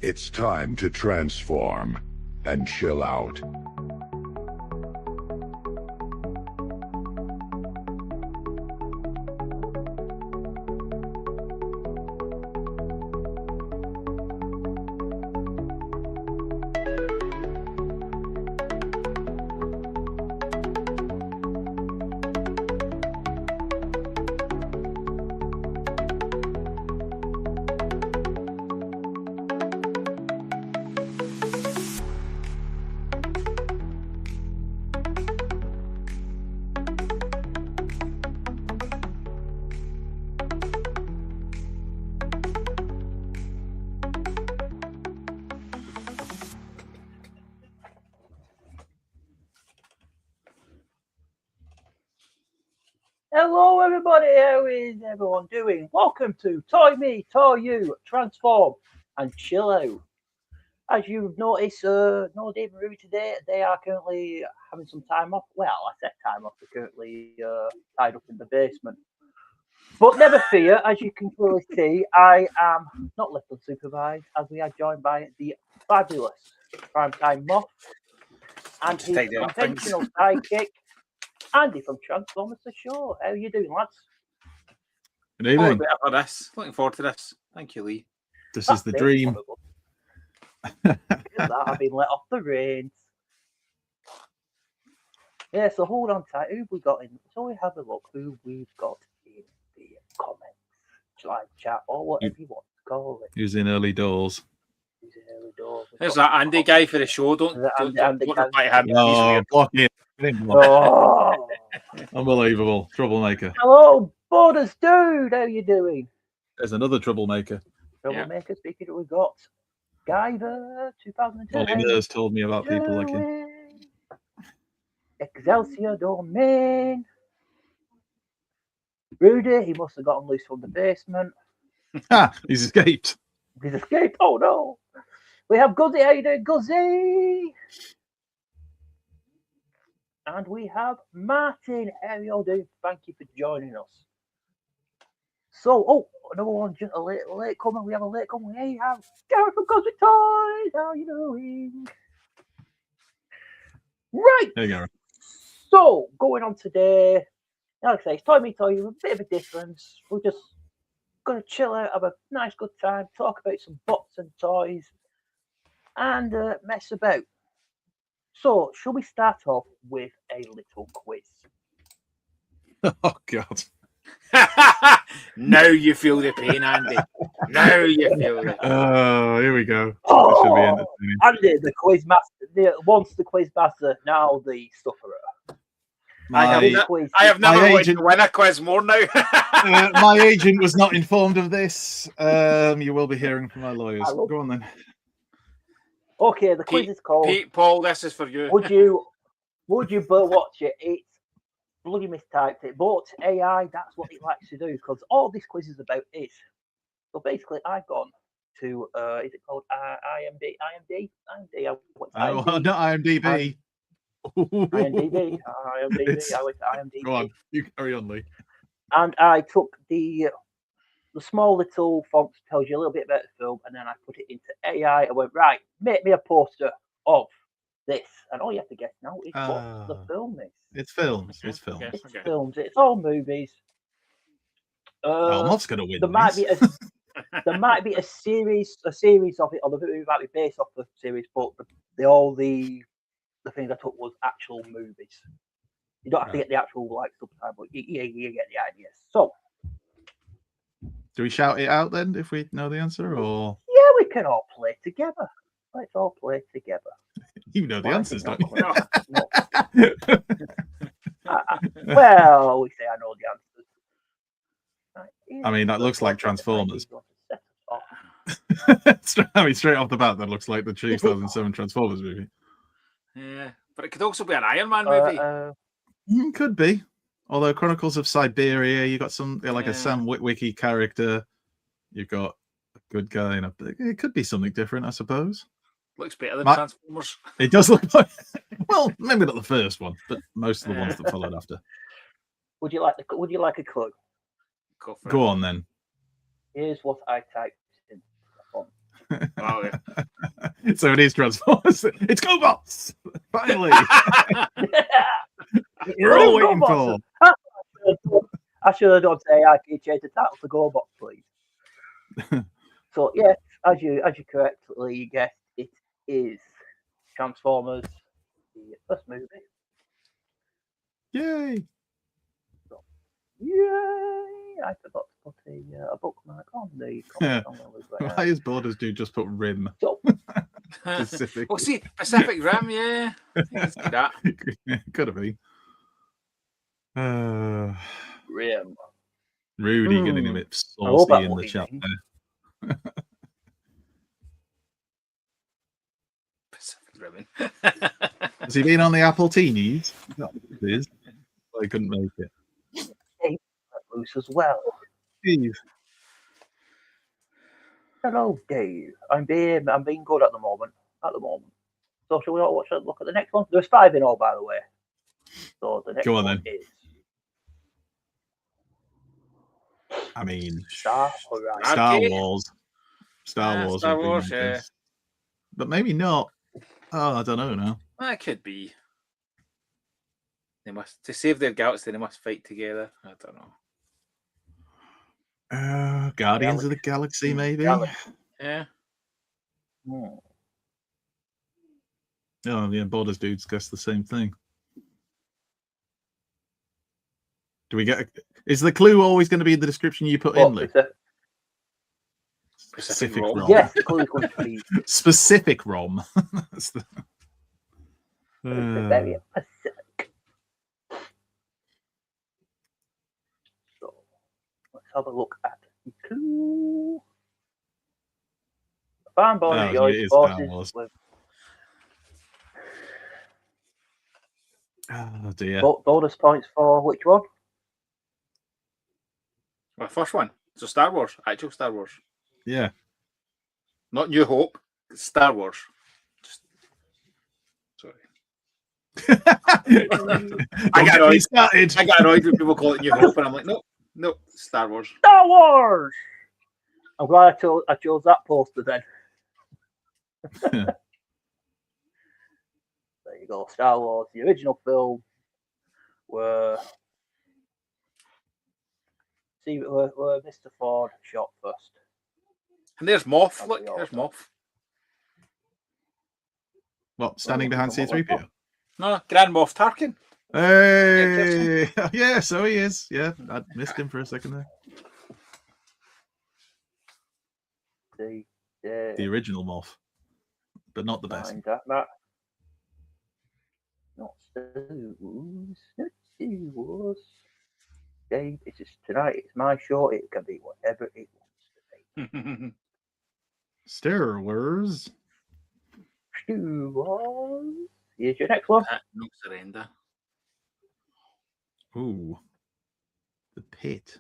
It's time to transform and chill out. Hello everybody, how is everyone doing? Welcome to Toy Me, Toy You, Transform and Chill Out. As you've noticed, no Dave and Ruby today. They are currently having some time off. Well, I said time off, they're currently tied up in the basement. But never fear, as you can clearly see, I am not left unsupervised, as we are joined by the fabulous Pime Time Moff and his conventional sidekick, Andy from Transformers TheShow. How are you doing, lads? Good evening. Looking forward to this. Thank you, Lee. This is the dream. I've been let off the reins. Yeah, so hold on tight. Who we got in? So we have a look who we've got in the comments, live chat, or whatever you want to call it. Who's in early doors? There's that Andy guy for the show. Don't block it. Oh. Unbelievable. Troublemaker. Hello, Borders Dude. How you doing? There's another troublemaker. Troublemaker. Speaking of, we got Guyver 2002. All he does told me about people like him. Excelsior Domain. Rudy, he must have gotten loose from the basement. He's escaped. He's escaped. Oh no. We have Guzzy. How you doing, Guzzy? And we have Martin. How are you all doing? Thank you for joining us. So, another one, just a late comer. We have a late comer. We have Gareth from Cosmic Toys. How are you doing? Right. There you go. So, going on today, like I say, it's Toy Me, Toy You, a bit of a difference. We're just going to chill out, have a nice, good time, talk about some bots and toys, and mess about. So, shall we start off with a little quiz? Oh, God. Now you feel the pain, Andy. Now you feel it. Oh, here we go. Oh, should be Andy, the quiz master. Once the quiz master, now the sufferer. I have never wanted to win a quiz more now. My agent was not informed of this. You will be hearing from our lawyers. Go on then. Okay, the quiz is called Paul, this is for you. Would you watch it? It's bloody mistyped it, but AI, that's what it likes to do, because all this quiz is about is. So basically, I've gone to, is it called IMDb? Not IMDb. IMDb. I went to IMDb. Go on, you carry on, Lee. And I took the small little font that tells you a little bit about the film, and then I put it into AI. I went, right, make me a poster of this. And all you have to guess now is what the film is. It's films. It's films. It's films. It's all movies. Moff's going to win. There might be a series of it, or the movie might be based off the series, but the things I took was actual movies. You don't have to get the actual subtitle, but you get the idea. So, do we shout it out then if we know the answer, or? Yeah, we can all play together. Let's all play together. You know the answers, don't you? Well, we say I know the answers. I mean, that looks like Transformers. Straight off the bat, that looks like the 2007 Transformers movie. Yeah, but it could also be an Iron Man movie. Could be. Although Chronicles of Siberia, you got some a Sam Witwicky character. You've got a good guy, and it could be something different, I suppose. Looks better than Transformers. It does look like. Well, maybe not the first one, but most of the ones that followed after. Would you like a clue? Go on then. Here's what I typed in. Oh, So it is Transformers. It's Cardbots! Finally! We're all waiting for. I should have done say I can change the title to Cardbots, please. So yeah, as you correctly guessed, it is Transformers, the first movie. Yay! Yay! I forgot to put a bookmark on the comment on the Why is Borders do just put Rim? So, Pacific. Well, see, Pacific Rim, yeah. I can see that. Could have been. Rim. Rudy getting a bit I hope saucy that in the what he chat means. there. Pacific Rim. Has he been on the Apple Teenies? It is. I couldn't make it. Loose as well. Steve. Hello, Dave. I'm being good at the moment. So shall we not look at the next one? There's 5 in all, by the way. So the next Go on, one then. is I mean, Star Horizon. Star Okay. Wars. Star Wars. Star would be Wars, my yeah. guess. But maybe not. Oh, I don't know now. That could be. They must, to save their galaxy, they must fight together. I don't know. Guardians of the Galaxy, maybe. Yeah. Hmm. Oh, yeah, Borders dudes guess the same thing. Do we get? Is the clue always going to be in the description you put in, Luke? Pacific Rom. Rom. Yes, the clue is going to be Specific Rom. That's the... very Pacific. So let's have a look at the clue. Farm Oh, Bonus it joins is Star forces Wars. with Oh dear. bonus points for which one? Well, first one. So Star Wars. Actual Star Wars. Yeah. Not New Hope. Star Wars. Sorry. I got annoyed. started. I got annoyed when people call it New Hope, and I'm like, no, Star Wars. Star Wars! I'm glad I chose that poster then. There you go, Star Wars, the original film where Mr. Ford shot first. And there's Moff. As Look, we all there's know. Moff. What, standing behind C3PO? No, Grand Moff Tarkin. Hey! Yeah, so he is. Yeah, I missed him for a second there. The original Moff, but not the best. Not Stews. Not Stews. Dave, it's just tonight. It's my show. It can be whatever it wants to be. Star Wars. Stews. Here's your next one. No surrender. Ooh, the pit.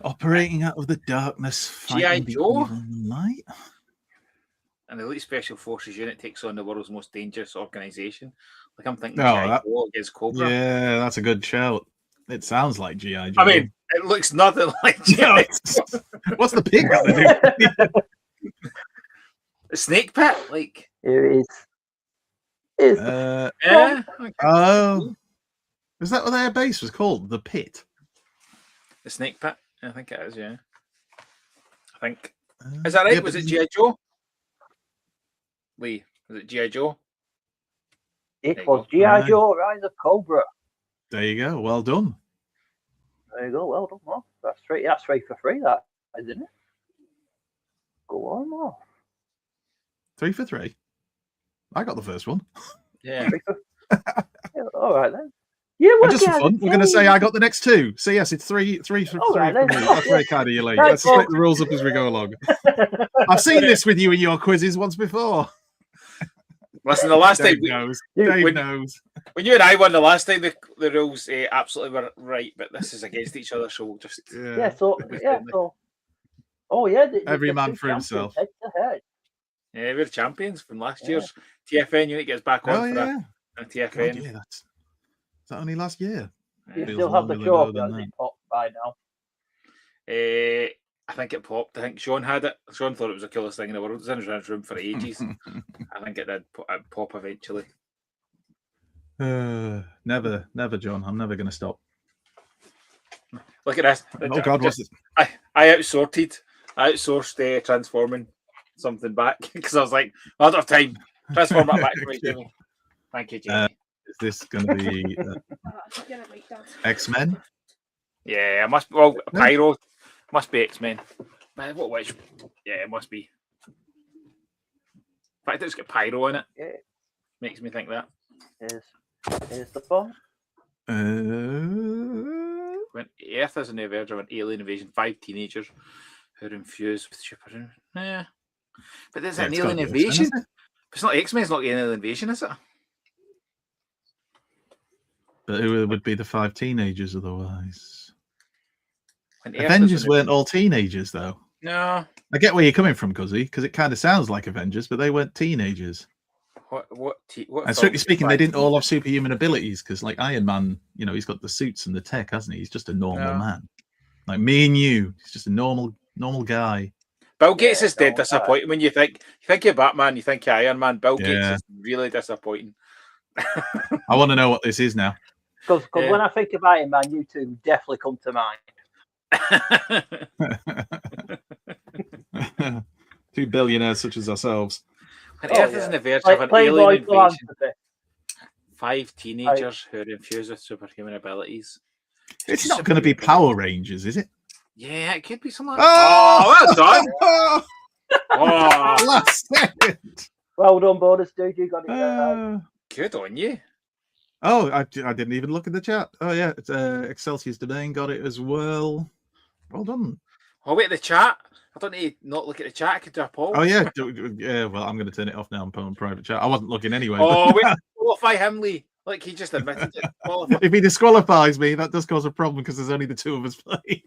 Operating out of the darkness, G.I. fighting the Joe? evil light. An elite special forces unit takes on the world's most dangerous organization. Like I'm thinking, Oh, G.I. Joe against Cobra. Yeah, that's a good shout. It sounds like G.I. Joe. I mean, it looks nothing like G.I. Joe. What's the pig got to do? The snake pit, like. Here it is. Yeah. Oh, is that what their base was called? The Pit. The snake pit. I think it is. Yeah. I think. Is that right? Yeah, was but it G.I. Joe? Lee, was it G.I. Joe? It was G.I. Joe, Rise of Cobra. There you go. Well done. There you go. Well done, Moff. That's three. That's 3 for 3. That isn't it? Go on, Moff. 3 for 3. I got the first one. Yeah. 3 for... Yeah, all right then. You And just for fun, we're going to say I got the next 2. So yes, it's 3 for 3 All right, for me. then. That's very kind of you, Lee. Thanks, Let's split the rules up as we go along. I've seen this with you in your quizzes once before. Listen, the last Dave time knows. Yeah, Dave when- knows. when you and I won the last time, the rules absolutely were right, but this is against each other, so we'll just. Yeah. So yeah. So. Oh yeah. Every the man two for champions himself. Head to head. Yeah, we're champions from last year's TFN unit gets back on Oh for yeah. a God, TFN. yeah, is that only last year? You Feels still have the longer trophy, than has that. it popped by now? I think it popped. I think Sean had it. Sean thought it was the coolest thing in the world. It was in his room for ages. I think it did pop eventually. Never, John. I'm never going to stop. Look at this. Oh God, what's this? I outsourced transforming something back because I was like, I don't have time. Transform that back for me, Jamie. Thank you, Jamie. Is this going to be X-Men? Yeah, it must be. Well, Pyro must be X-Men. Which? Yeah, it must be. In fact, it's got Pyro in it. Yeah. Makes me think that. Here's the fun. When Earth is on the verge of an alien invasion, 5 teenagers who are infused with superhuman. Yeah. But there's an alien invasion. It's not X-Men, it's not an alien invasion, is it? But who would be the 5 teenagers otherwise? When Avengers weren't all teenagers, though. No. I get where you're coming from, Cuzzy, because it kind of sounds like Avengers, but they weren't teenagers. What and strictly speaking, they didn't all have superhuman abilities, because like Iron Man, you know, he's got the suits and the tech, hasn't he? He's just a normal man. Like me and you, he's just a normal guy. Bill Gates is dead disappointing when you think of Batman, you think of Iron Man. Bill Gates is really disappointing. I want to know what this is now. Because when I think of Iron Man, you two definitely come to mind. 2 billionaires such as ourselves. When Earth is on the verge of an alien invasion, 5 teenagers who are infused with superhuman abilities. It's not going to be Power Rangers, is it? Yeah, it could be something. Well done. Last second. Well done, bonus dude. You got it right. Good on you. Oh, I didn't even look at the chat. Oh yeah, it's Excelsior's Domain got it as well. Well done. Oh wait, the chat. I don't need to not look at the chat. I could do a poll. Oh yeah, yeah. Well, I'm going to turn it off now and put on private chat. I wasn't looking anyway. Oh wait, qualify him, Lee. Like he just admitted it. If he disqualifies me, that does cause a problem because there's only the 2 of us playing.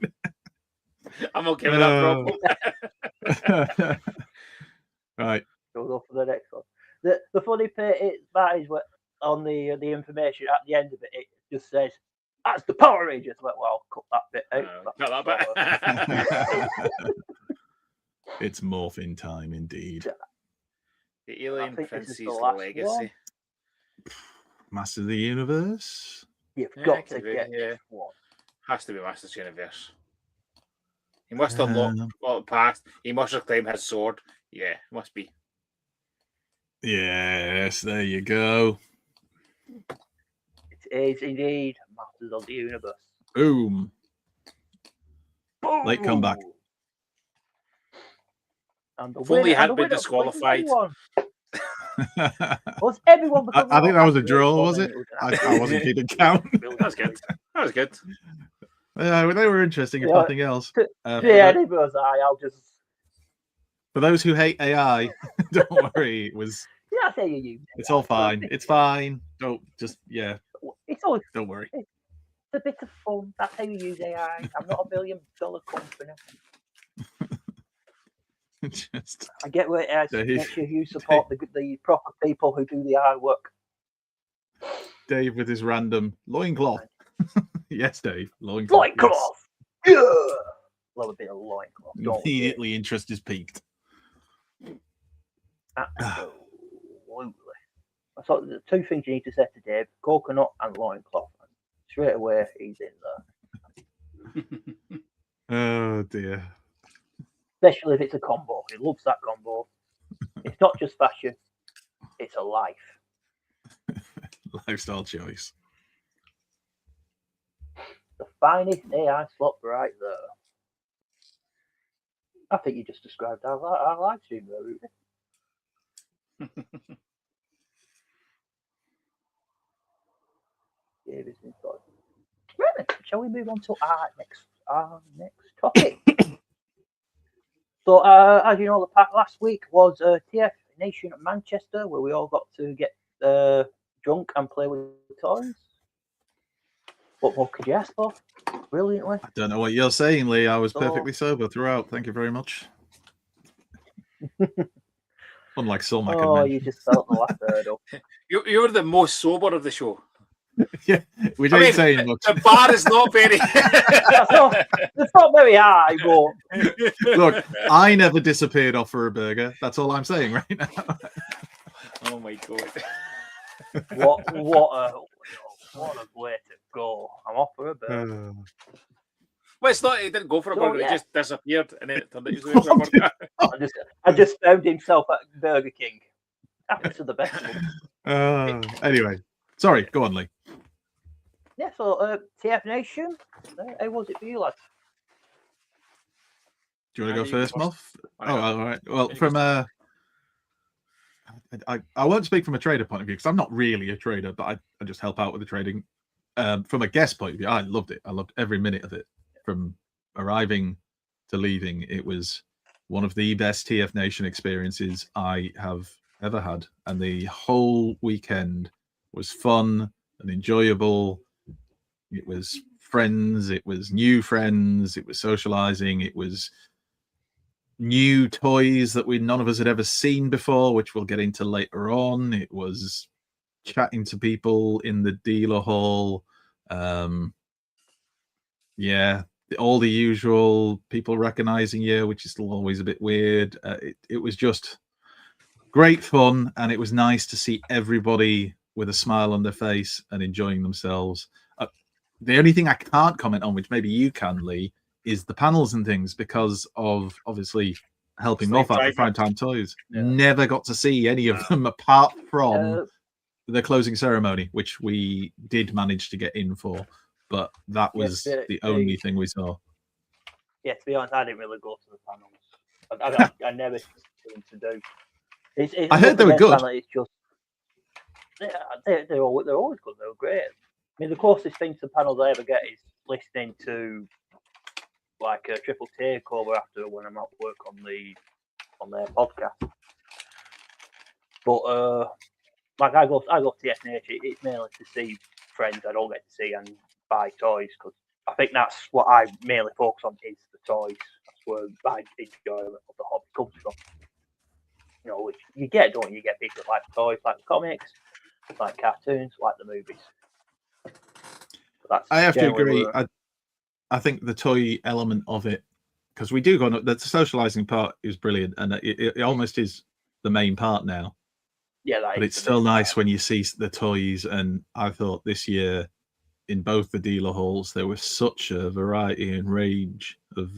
I'm okay with that problem. Right. We'll go for the next one. The funny part is what on the information at the end of it, it just says that's the Power Rangers. Well, I'll cut that bit out. Cut that bit. It's morphing time, indeed. The Alien Prince's Legacy. One. Master of the Universe. You've got to get this one. Has to be Master's Universe. He must have looked past. He must have claimed his sword. Yeah, must be. Yes, there you go. It is indeed Masters of the Universe. Boom. Boom. Late comeback. And if only he hadn't been disqualified. Was everyone? I think that was a draw, was it? I wasn't keeping count. That was good. That was good. They were interesting, if nothing else. I'll just. For those who hate AI, don't worry. It was. Yeah, I say you use. It's all fine. It's fine. Don't just It's all. Don't worry. It's a bit of fun. That's how you use AI. I'm not $1 billion company. I get where it is. Make sure you support the proper people who do the hard work. Dave with his random loincloth. Yes, Dave. Loincloth. Loincloth! Yes. Yeah! Love a bit of loincloth. Immediately interest is peaked. Absolutely. I thought the 2 things you need to say to Dave, coconut and loincloth. Straight away, he's in there. Oh, dear. Especially if it's a combo. He loves that combo. It's not just fashion. It's a life. Lifestyle choice. The finest AI slot right there. I think you just described our live stream there, Rudy. Right then, shall we move on to our next topic? So, as you know, the last week was TFN Manchester, where we all got to get drunk and play with toys. What more could you ask for? Brilliantly. I don't know what you're saying, Lee. I was perfectly sober throughout. Thank you very much. Unlike some, I can mention. You just felt the last hurdle. You were the most sober of the show. Yeah, which ain't saying much. The bar is not very. It's not very high, but Look, I never disappeared off for a burger. That's all I'm saying right now. Oh my god! what a way to go! I'm off for a burger. Well, it's not. He didn't go for a So, burger. yeah. He just disappeared, and then it turned out he was going for a burger. I just found himself at Burger King. Happens to the best of them. Anyway, sorry. Go on, Lee. Yeah, so TF Nation, how was it for you, lads? Do you want to go first, Moff? I Oh, know. all right. Well, from I won't speak from a trader point of view because I'm not really a trader, but I just help out with the trading. From a guest point of view, I loved it. I loved every minute of it. From arriving to leaving, it was one of the best TF Nation experiences I have ever had, and the whole weekend was fun and enjoyable. It was friends, it was new friends, it was socializing, it was new toys that none of us had ever seen before, which we'll get into later on. It was chatting to people in the dealer hall. Yeah, all the usual people recognizing you, which is still always a bit weird. It was just great fun, and it was nice to see everybody with a smile on their face and enjoying themselves. The only thing I can't comment on, which maybe you can, Lee, is the panels and things, because of obviously helping Moff out for Prime Time Toys. Yeah. Never got to see any of them apart from the closing ceremony, which we did manage to get in for, but that was the only thing we saw. Yeah, to be honest, I didn't really go to the panels. I never seem to do. I heard they were good. It's just they're always good. They're great. I mean, the closest thing to panels I ever get is listening to like a triple takeover after when I'm at work on their podcast. But like I go to TF Nation, it's mainly to see friends I don't get to see and buy toys, because I think that's what I mainly focus on, is the toys. That's where my enjoyment of the hobby comes from. You know, which you get, don't you? You get people that like toys, like the comics, like cartoons, like the movies. I have to agree. I think the toy element of it, because we do go on, the socializing part is brilliant, and it almost is the main part now. Yeah, but it's still nice when you see the toys. And I thought this year in both the dealer halls there was such a variety and range of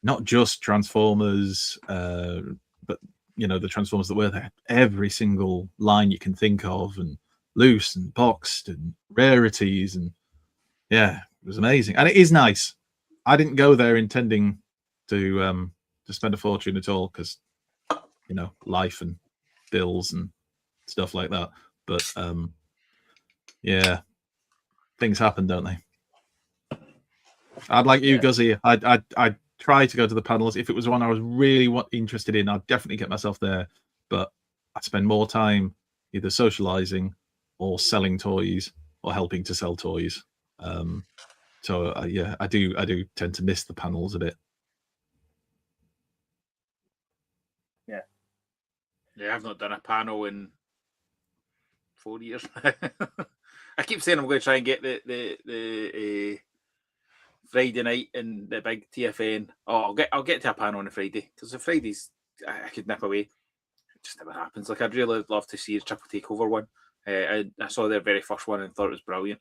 not just Transformers, but you know, the Transformers that were there, every single line you can think of, and loose and boxed and rarities, and yeah, it was amazing. And it is nice. I didn't go there intending to spend a fortune at all, because you know, life and bills and stuff like that. But yeah, things happen, don't they? I'd like you, Guzzy. I'd try to go to the panels. If it was one I was really interested in, I'd definitely get myself there. But I spend more time either socializing or selling toys or helping to sell toys. So yeah, I do tend to miss the panels a bit. Yeah, I've not done a panel in 4 years. I keep saying I'm going to try and get the Friday night in the big TFN. Oh, I'll get to a panel on a Friday, because the Fridays I could nip away. It just never happens. Like, I'd really love to see a triple takeover one. I saw their very first one and thought it was brilliant.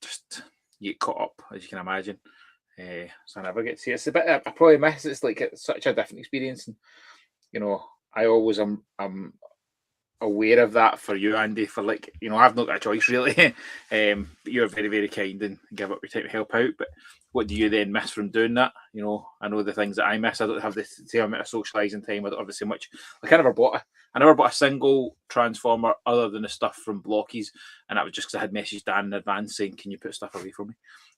Just you get caught up, as you can imagine. So I never get to see it. It's a bit I probably miss. It's like it's such a different experience, and you know, I always am aware of that for you, Andy, for like, you know, I've not got a choice really. You're very, very kind and give up your time to help out, but what do you then miss from doing that? You know, I know the things that I miss. I don't have the same amount of socialising time. I don't have the same much. Like, I never bought a single Transformer other than the stuff from Blockies, and that was just because I had messaged Dan in advance saying, can you put stuff away for me?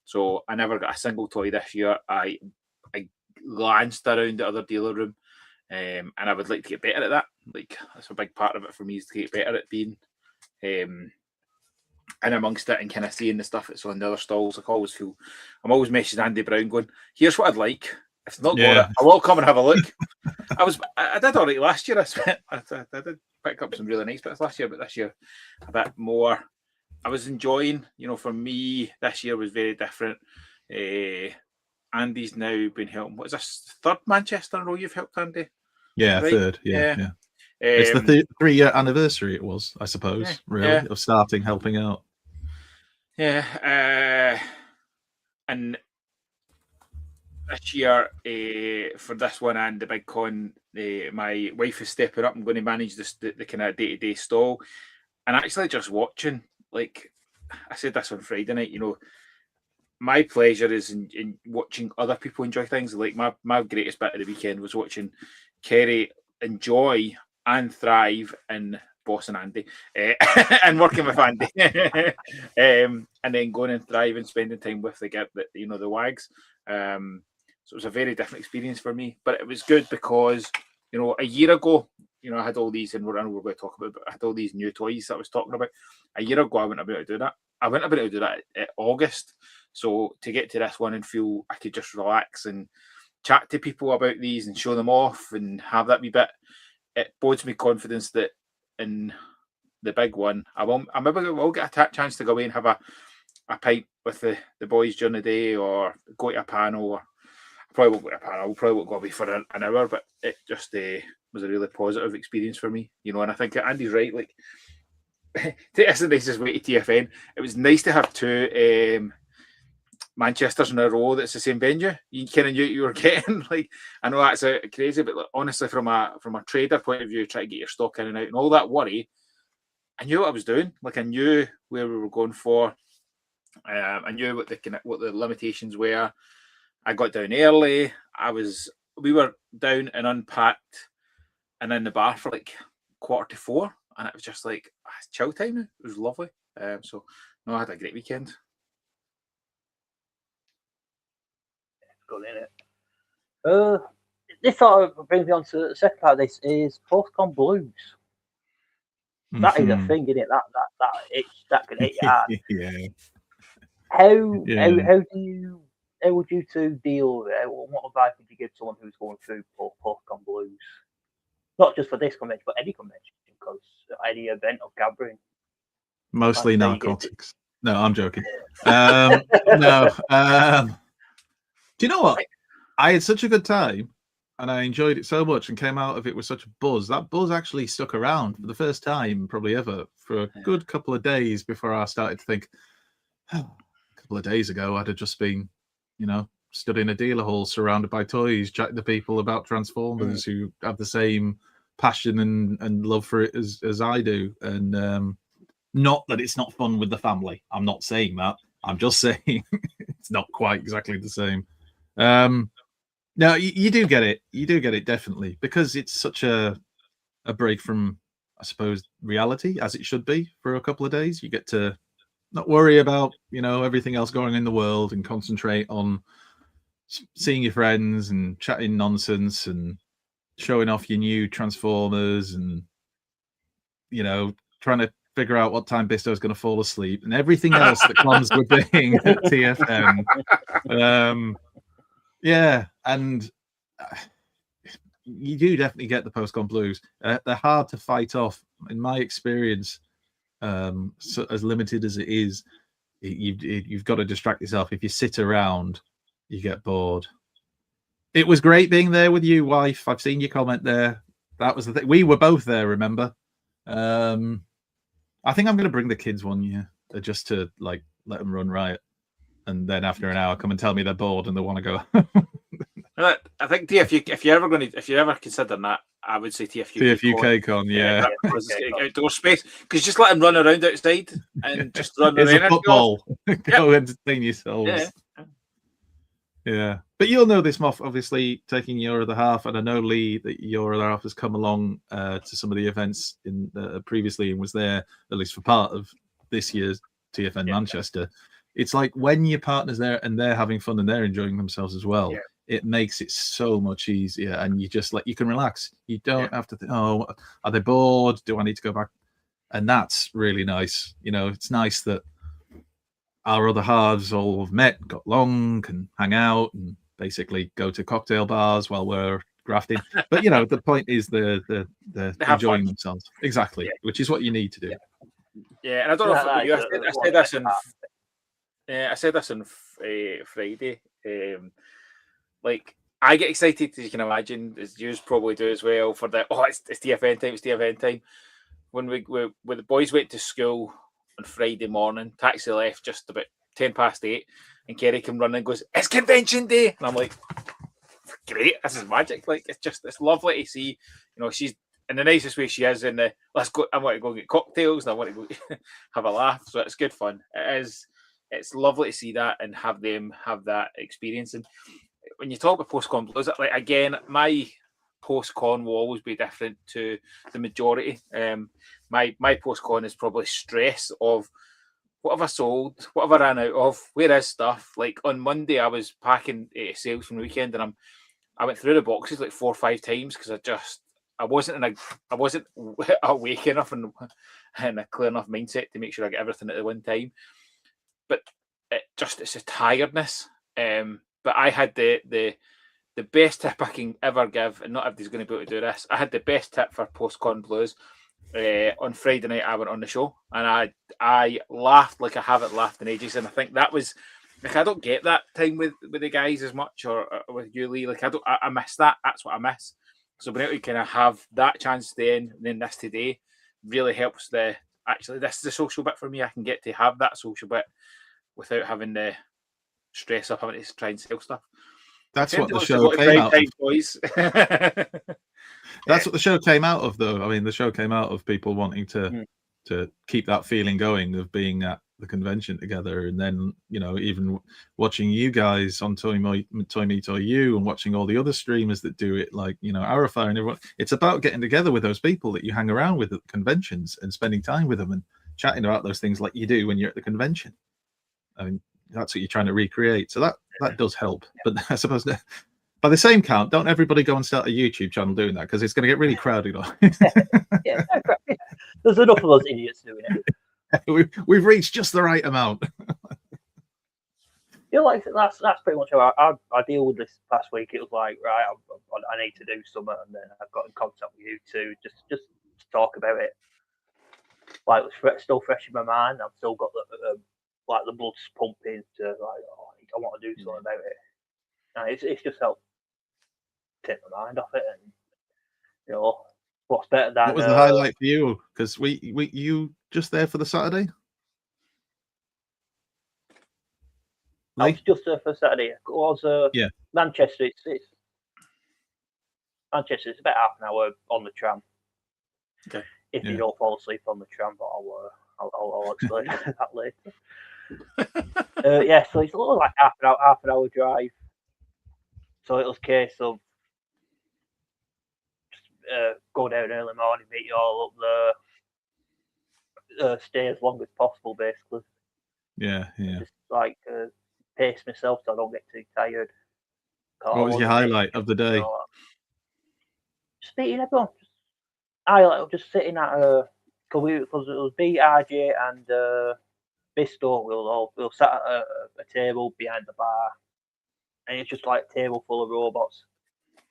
So I never got a single toy this year. I glanced around the other dealer room, and I would like to get better at that. Like, that's a big part of it for me, is to get better at being in amongst it and kind of seeing the stuff that's on the other stalls. I'm always messaging Andy Brown going, here's what I'd like. If it's not got it, I will come and have a look. I did all right last year. I did pick up some really nice bits last year, but this year a bit more I was enjoying. For me, this year was very different. Andy's now been helping. What is this, third Manchester in a row you've helped, Andy? Yeah, Right? third. Yeah. It's the 3-year anniversary. It was, I suppose, really, of starting helping out. Yeah, and this year for this one and the big con, my wife is stepping up. I'm going to manage the kind of day-to-day stall, and actually just watching. Like I said this on Friday night, my pleasure is in watching other people enjoy things. Like my greatest bit of the weekend was watching Kerry enjoy and thrive in Boss and Andy, and working with Andy, and then going and thrive and spending time with the wags. So it was a very different experience for me, but it was good because a year ago, I had all these, and we're going to talk about, but I had all these new toys that I was talking about. A year ago, I wouldn't have been able to do that. I wouldn't have been able to do that at August. So to get to this one and feel I could just relax and chat to people about these and show them off and have that wee bit, it bodes me confidence that in the big one, I maybe will get a chance to go away and have a pint with the boys during the day, or go to a panel, or I probably won't go to a panel. I probably won't go away for an hour, but it just was a really positive experience for me, and I think Andy's right. Like, it's the nicest way to TFN. It was nice to have two Manchesters in a row that's the same venue. You kind of knew what you were getting. Like, I know that's crazy, but like, honestly, from a trader point of view, try to get your stock in and out and all that worry, I knew what I was doing. Like, I knew where we were going for. I knew what the limitations were. I got down early. We were down and unpacked and in the bar for like 3:45, and it was just like chill time. It was lovely. So no, I had a great weekend. Good, isn't it? This sort of brings me on to the second part of this is post-con blues. That is a thing, isn't it? That can hit you hard. Yeah. How would you two deal with it? What advice would you give someone who's going through post-con blues? Not just for this convention, but any convention, because any event of gathering. Mostly narcotics. No, I'm joking. No. Do you know what? I had such a good time, and I enjoyed it so much, and came out of it with such a buzz. That buzz actually stuck around for the first time, probably ever, for a good couple of days before I started to think, a couple of days ago, I'd have just been, stood in a dealer hall surrounded by toys, chatting to people about Transformers who have the same passion and love for it as I do. And not that it's not fun with the family. I'm not saying that. I'm just saying it's not quite exactly the same. No, you do get it. You do get it, definitely, because it's such a break from, I suppose, reality, as it should be for a couple of days. You get to not worry about, everything else going in the world and concentrate on seeing your friends and chatting nonsense and showing off your new Transformers and, trying to figure out what time Bisto's going to fall asleep and everything else that comes with being at TFN. Yeah, and you do definitely get the post-con blues. They're hard to fight off, in my experience. So as limited as it is, you've got to distract yourself. If you sit around, you get bored. It was great being there with you, wife. I've seen your comment there. That was the thing. We were both there, remember? I think I'm going to bring the kids one year just to let them run riot, and then after an hour come and tell me they're bored and they want to go. I think if you're ever considering that, I would say TFUK Con, yeah. Outdoor space, because just let them run around outside and just run around. It's a football. Go entertain yourselves. Yeah. But you'll know this, Moff, obviously taking your other half, and I know, Lee, that your other half has come along to some of the events in previously and was there, at least for part of this year's TFN Manchester. It's like when your partner's there and they're having fun and they're enjoying themselves as well. Yeah. It makes it so much easier, and you just you can relax. You don't have to think, oh, are they bored? Do I need to go back? And that's really nice. It's nice that our other halves all have met, got along, can hang out, and basically go to cocktail bars while we're grafting. But the point is they're enjoying themselves. Exactly, which is what you need to do. Yeah, and I don't know if it was you. I said this on Friday. Like, I get excited, as you can imagine, as you probably do as well, for the it's TFN time, it's TFN time. When the boys went to school on Friday morning, taxi left just about 8:10, and Kerry came running and goes, "It's convention day," and I'm like, "Great, this is magic!" Like, it's lovely to see. She's in the nicest way she is. In the let's go. I want to go get cocktails, and I want to go have a laugh. So it's good fun. It is. It's lovely to see that and have them have that experience. And when you talk about post-con blues, like, again, my post-con will always be different to the majority. My post-con is probably stress of what have I sold, what have I ran out of, where is stuff. Like on Monday, I was packing sales from the weekend, and I went through the boxes like 4 or 5 times because I wasn't awake enough and a clear enough mindset to make sure I get everything at the one time. But it's a tiredness. But I had the best tip I can ever give, and not everybody's going to be able to do this. I had the best tip for post-con blues. On Friday night, I went on the show, and I laughed like I haven't laughed in ages. And I think that was like, I don't get that time with the guys as much, or with you, Lee. Like, I miss that. That's what I miss. So being able to kind of have that chance then this today really helps. This is the social bit for me. I can get to have that social bit without having to stress up having to try and sell stuff. That's what the show came out of. Boys. That's what the show came out of, though. I mean, the show came out of people wanting to keep that feeling going of being at the convention together, and then even watching you guys on Toy Me Toy You, and watching all the other streamers that do it, like Arafire and everyone. It's about getting together with those people that you hang around with at conventions and spending time with them and chatting about those things like you do when you're at the convention. I mean, that's what you're trying to recreate. So that does help. But I suppose by the same count, don't everybody go and start a YouTube channel doing that, because it's going to get really crowded on. Yeah, there's enough of those idiots doing it. We've reached just the right amount. Like that's pretty much how I deal with this past week. It was like, right, I need to do something, and then I've got in contact with you two just to talk about it. Like, it's still fresh in my mind. I've still got the blood's pumping to I want to do something about it. And it's just helped take my mind off it, and what's better than. What was the highlight for you? Because you just there for the Saturday? I was just there for Saturday. It was Manchester. It's Manchester. It's about half an hour on the tram. Okay. If you don't fall asleep on the tram, but I'll explain that later. So it's a little like half an hour drive. So it was a case of just go down early morning, meet you all up there, stay as long as possible, basically. Yeah. Just like pace myself so I don't get too tired. What was your highlight of the day? Just meeting everyone. Just sitting at because it was me, RJ, and Bisto. We'll sat at a table behind the bar, and it's just like a table full of robots.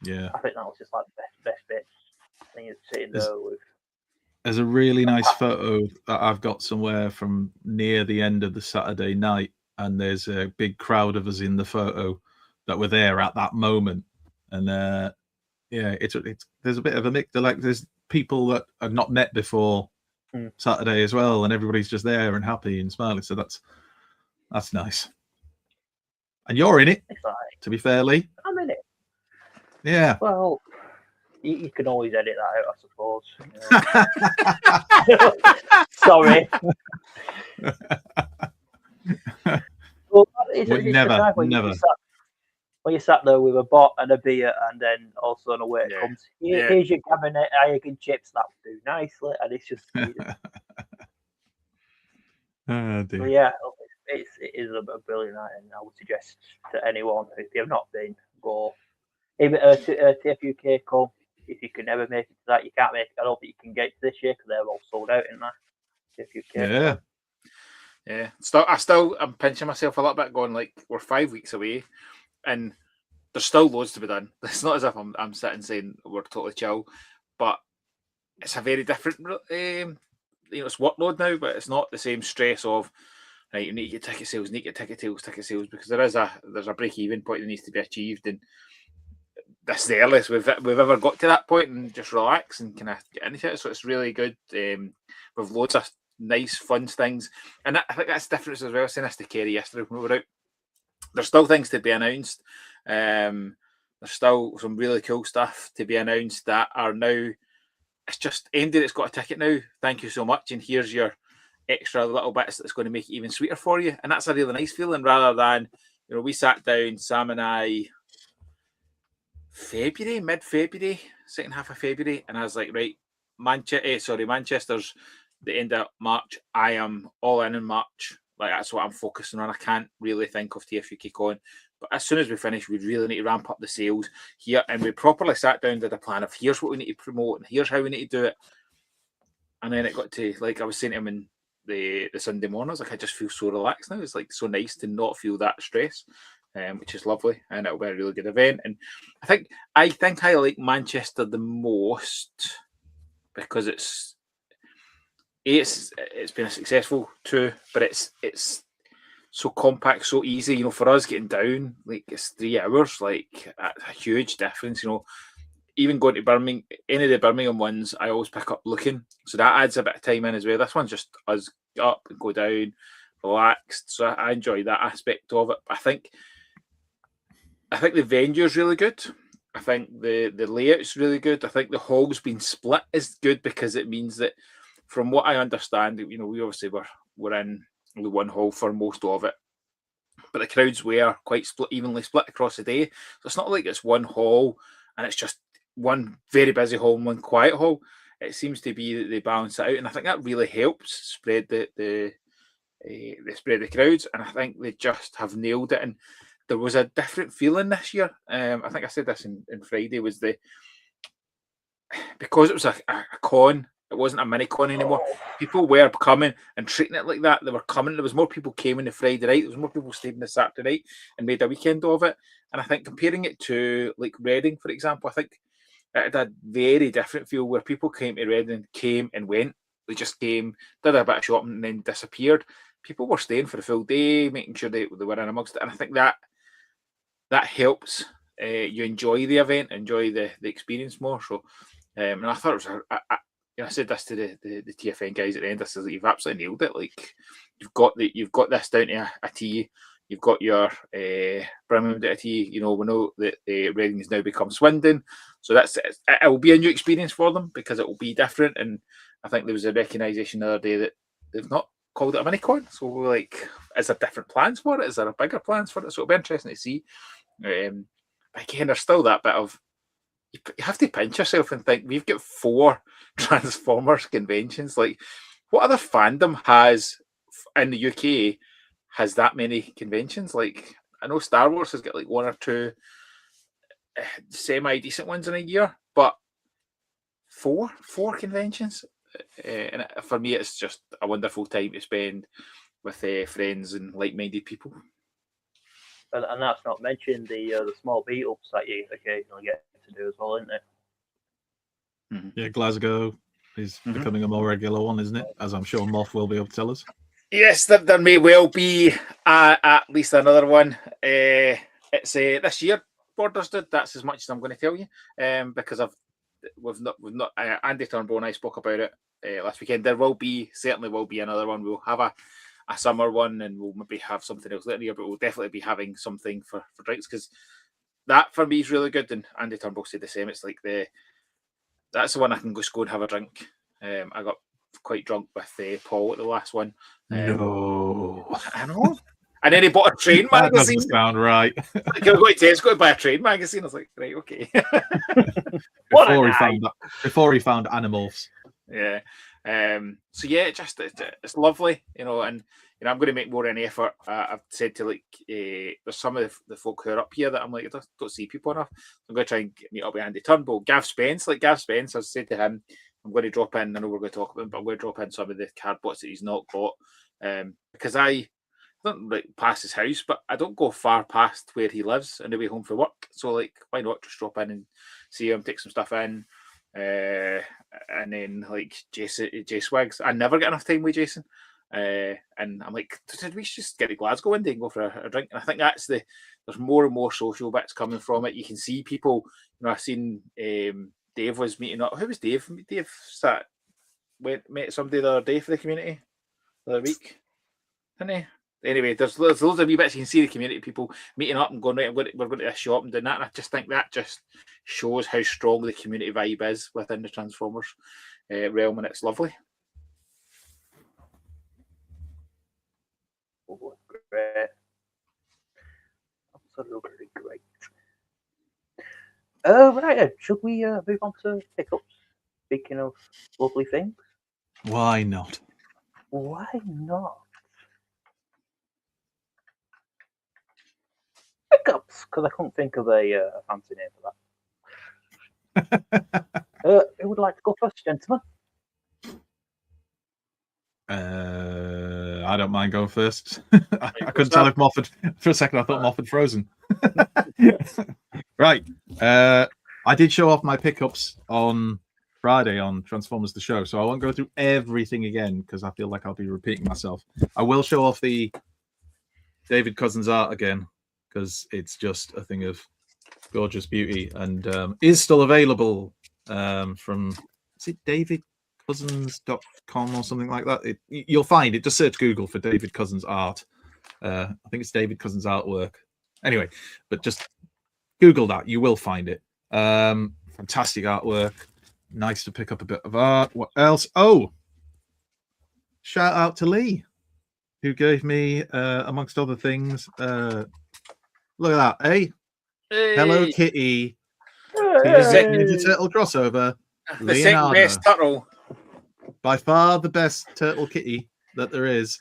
Yeah, I think that was just like the best bit. I think it's sitting there with. There's a really nice photo that I've got somewhere from near the end of the Saturday night, and there's a big crowd of us in the photo that were there at that moment. And it's there's a bit of a mix. Like, there's people that I've not met before Saturday as well, and everybody's just there and happy and smiling. So that's nice. And you're in it, to be fair, Lee. I'm in it. Yeah. Well, you can always edit that out, I suppose. Sorry. Well, never. When you sat there with a bot and a beer, and then all of a sudden away it comes. Here's your cabinet egg and chips. That would do nicely, and it's just. Oh dear. So yeah, it is a brilliant night, and I would suggest to anyone, if you have not been, go. Even TFUK, come if you can never make it to that. You can't make it. I don't think you can get to this year because they're all sold out in there. TFUK. Yeah. I'm pinching myself a little bit, going like, we're 5 weeks away, and there's still loads to be done. It's not as if I'm sitting saying we're totally chill, but it's a very different it's workload now, but it's not the same stress of right. You need to get ticket sales, ticket sales, because there's a break even point that needs to be achieved, and this is the earliest we've ever got to that point, and just relax and kind of get into it. So it's really good. With loads of nice, fun things, and I think that's the difference as well. I was saying this to Kerry yesterday when we were out. There's still things to be announced. There's still some really cool stuff to be announced that are now. It's just Andy that's got a ticket now. Thank you so much, and here's your extra little bits that's going to make it even sweeter for you. And that's a really nice feeling, rather than we sat down, Sam and I, mid-February, second half of February, and I was like, right, Manchester's the end of March. I am all in March. Like, that's what I'm focusing on. I can't really think of TFUK Con. But as soon as we finish, we really need to ramp up the sales here. And we properly sat down, did a plan of here's what we need to promote and here's how we need to do it. And then it got to, like I was saying to him in the Sunday mornings, like, I just feel so relaxed now. It's like so nice to not feel that stress, which is lovely. And it'll be a really good event. And I think I like Manchester the most because it's been a successful tour, but it's so compact, so easy. For us getting down, like, it's 3 hours, like a huge difference. Even going to Birmingham, any of the Birmingham ones, I always pick up looking, so that adds a bit of time in as well. This one's just us get up and go down, relaxed. So I enjoy that aspect of it. I think the venue is really good. I think the layout's really good. I think the hall's been split is good because it means that, from what I understand, we obviously were in the one hall for most of it, but the crowds were quite evenly split across the day. So it's not like it's one hall and it's just one very busy hall and one quiet hall. It seems to be that they balance it out, and I think that really helps spread the crowds. And I think they just have nailed it. And there was a different feeling this year. I think I said this in Friday, was because it was a con. It wasn't a mini con anymore. People were coming and treating it like that. They were coming. There was more people came on the Friday night. There was more people stayed on the Saturday night and made a weekend of it. And I think comparing it to, like, Reading, for example, I think it had a very different feel where people came to Reading, came and went. They just came, did a bit of shopping and then disappeared. People were staying for the full day, making sure they were in amongst it. And I think that helps you enjoy the event, enjoy the experience more. So, and I thought it was I said this to the TFN guys at the end. I said, you've absolutely nailed it. Like, you've got this down to a T. You've got your Birmingham down to a T. We know that Reading has now become Swindon, so it will be a new experience for them because it will be different. And I think there was a recognition the other day that they've not called it a mini-con. So we're like, is there different plans for it? Is there a bigger plans for it? So it'll be interesting to see. Again, there's still that bit of, you have to pinch yourself and think, we've got 4 Transformers conventions. Like, what other fandom has in the UK has that many conventions? Like, I know Star Wars has got like 1 or 2 semi-decent ones in a year, but 4 conventions. And for me, it's just a wonderful time to spend with friends and like-minded people. And that's not mentioned the small beat-ups that you occasionally get to do as well, isn't it? Mm-hmm. Yeah, Glasgow is becoming a more regular one, isn't it? As I'm sure Moff will be able to tell us. Yes, there may well be at least another one. It's this year. Borders did. That's as much as I'm going to tell you, because we've not. Andy Turnbull and I spoke about it last weekend. There certainly will be another one. We'll have a summer one, and we'll maybe have something else later in the year, but we'll definitely be having something for drinks, because that for me is really good. And Andy Turnbull said the same. It's like that's the one I can go and have a drink. I got quite drunk with Paul at the last one. No, I know. And then he bought a train magazine. That doesn't sound right. Like, I go to Tesco to buy a train magazine. I was like, right, okay. Before he found Animorphs. Yeah. So yeah, it's lovely, and I'm going to make more of an effort. I've said to there's some of the folk who are up here that I'm like, I don't see people enough. I'm going to try and meet up with Andy Turnbull, Gav Spence. I said to him, I'm going to drop in. I know we're going to talk about him, but I'm going to drop in some of the Cardbots that he's not got, because I don't past his house, but I don't go far past where he lives on the way home from work. So why not just drop in and see him, take some stuff in, and then like Jay Swigs. I never get enough time with Jason. And I'm like, did we just get to Glasgow one day and go for a drink? And I think there's more and more social bits coming from it. You can see people, I've seen Dave was meeting up. Who was Dave? Dave met somebody the other day for the community the other week, didn't he? Anyway, there's loads of wee bits you can see the community people meeting up and going, right, we're going to a shop and doing that. And I just think that just shows how strong the community vibe is within the Transformers realm, and it's lovely. Oh, great. Absolutely great. Right then, should we move on to pickups? Speaking of lovely things. Why not? Why not? Pickups, because I couldn't think of a fancy name for that. Who would like to go first, gentlemen? I don't mind going first. I couldn't tell if Moff had, for a second I thought Moff had frozen. Right. I did show off my pickups on Friday on Transformers TheShow, so I won't go through everything again because I feel like I'll be repeating myself. I will show off the David Cousins art again because it's just a thing of gorgeous beauty and is still available from, is it davidcousins.com or something like that? You'll find it. Just search Google for David Cousins art. I think it's David Cousins artwork. Anyway, but just Google that. You will find it. Fantastic artwork. Nice to pick up a bit of art. What else? Oh, shout out to Lee, who gave me, amongst other things, look at that, eh? Hey. Hello Kitty. Hey. Ninja Turtle crossover. The Leonardo. second best turtle. By far the best turtle kitty that there is.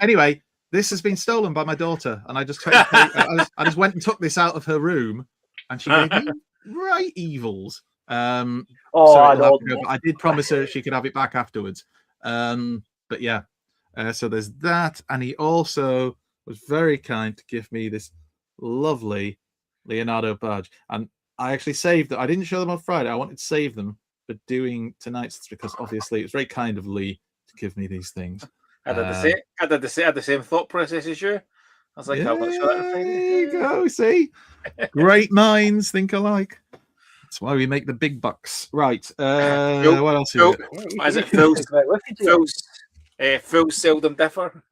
Anyway, this has been stolen by my daughter, and I just went and took this out of her room, and she gave me right evils. So I did promise her she could have it back afterwards. But yeah, so there's that, and he also was very kind to give me this lovely Leonardo badge, and I actually saved it. I didn't show them on Friday. I wanted to save them for doing tonight's because obviously it was very kind of Lee to give me these things. I did the same thought process as you. I was like, I'll show that on Friday. There you go. See, great minds think alike. That's why we make the big bucks, right? What else? Is it fools seldom differ?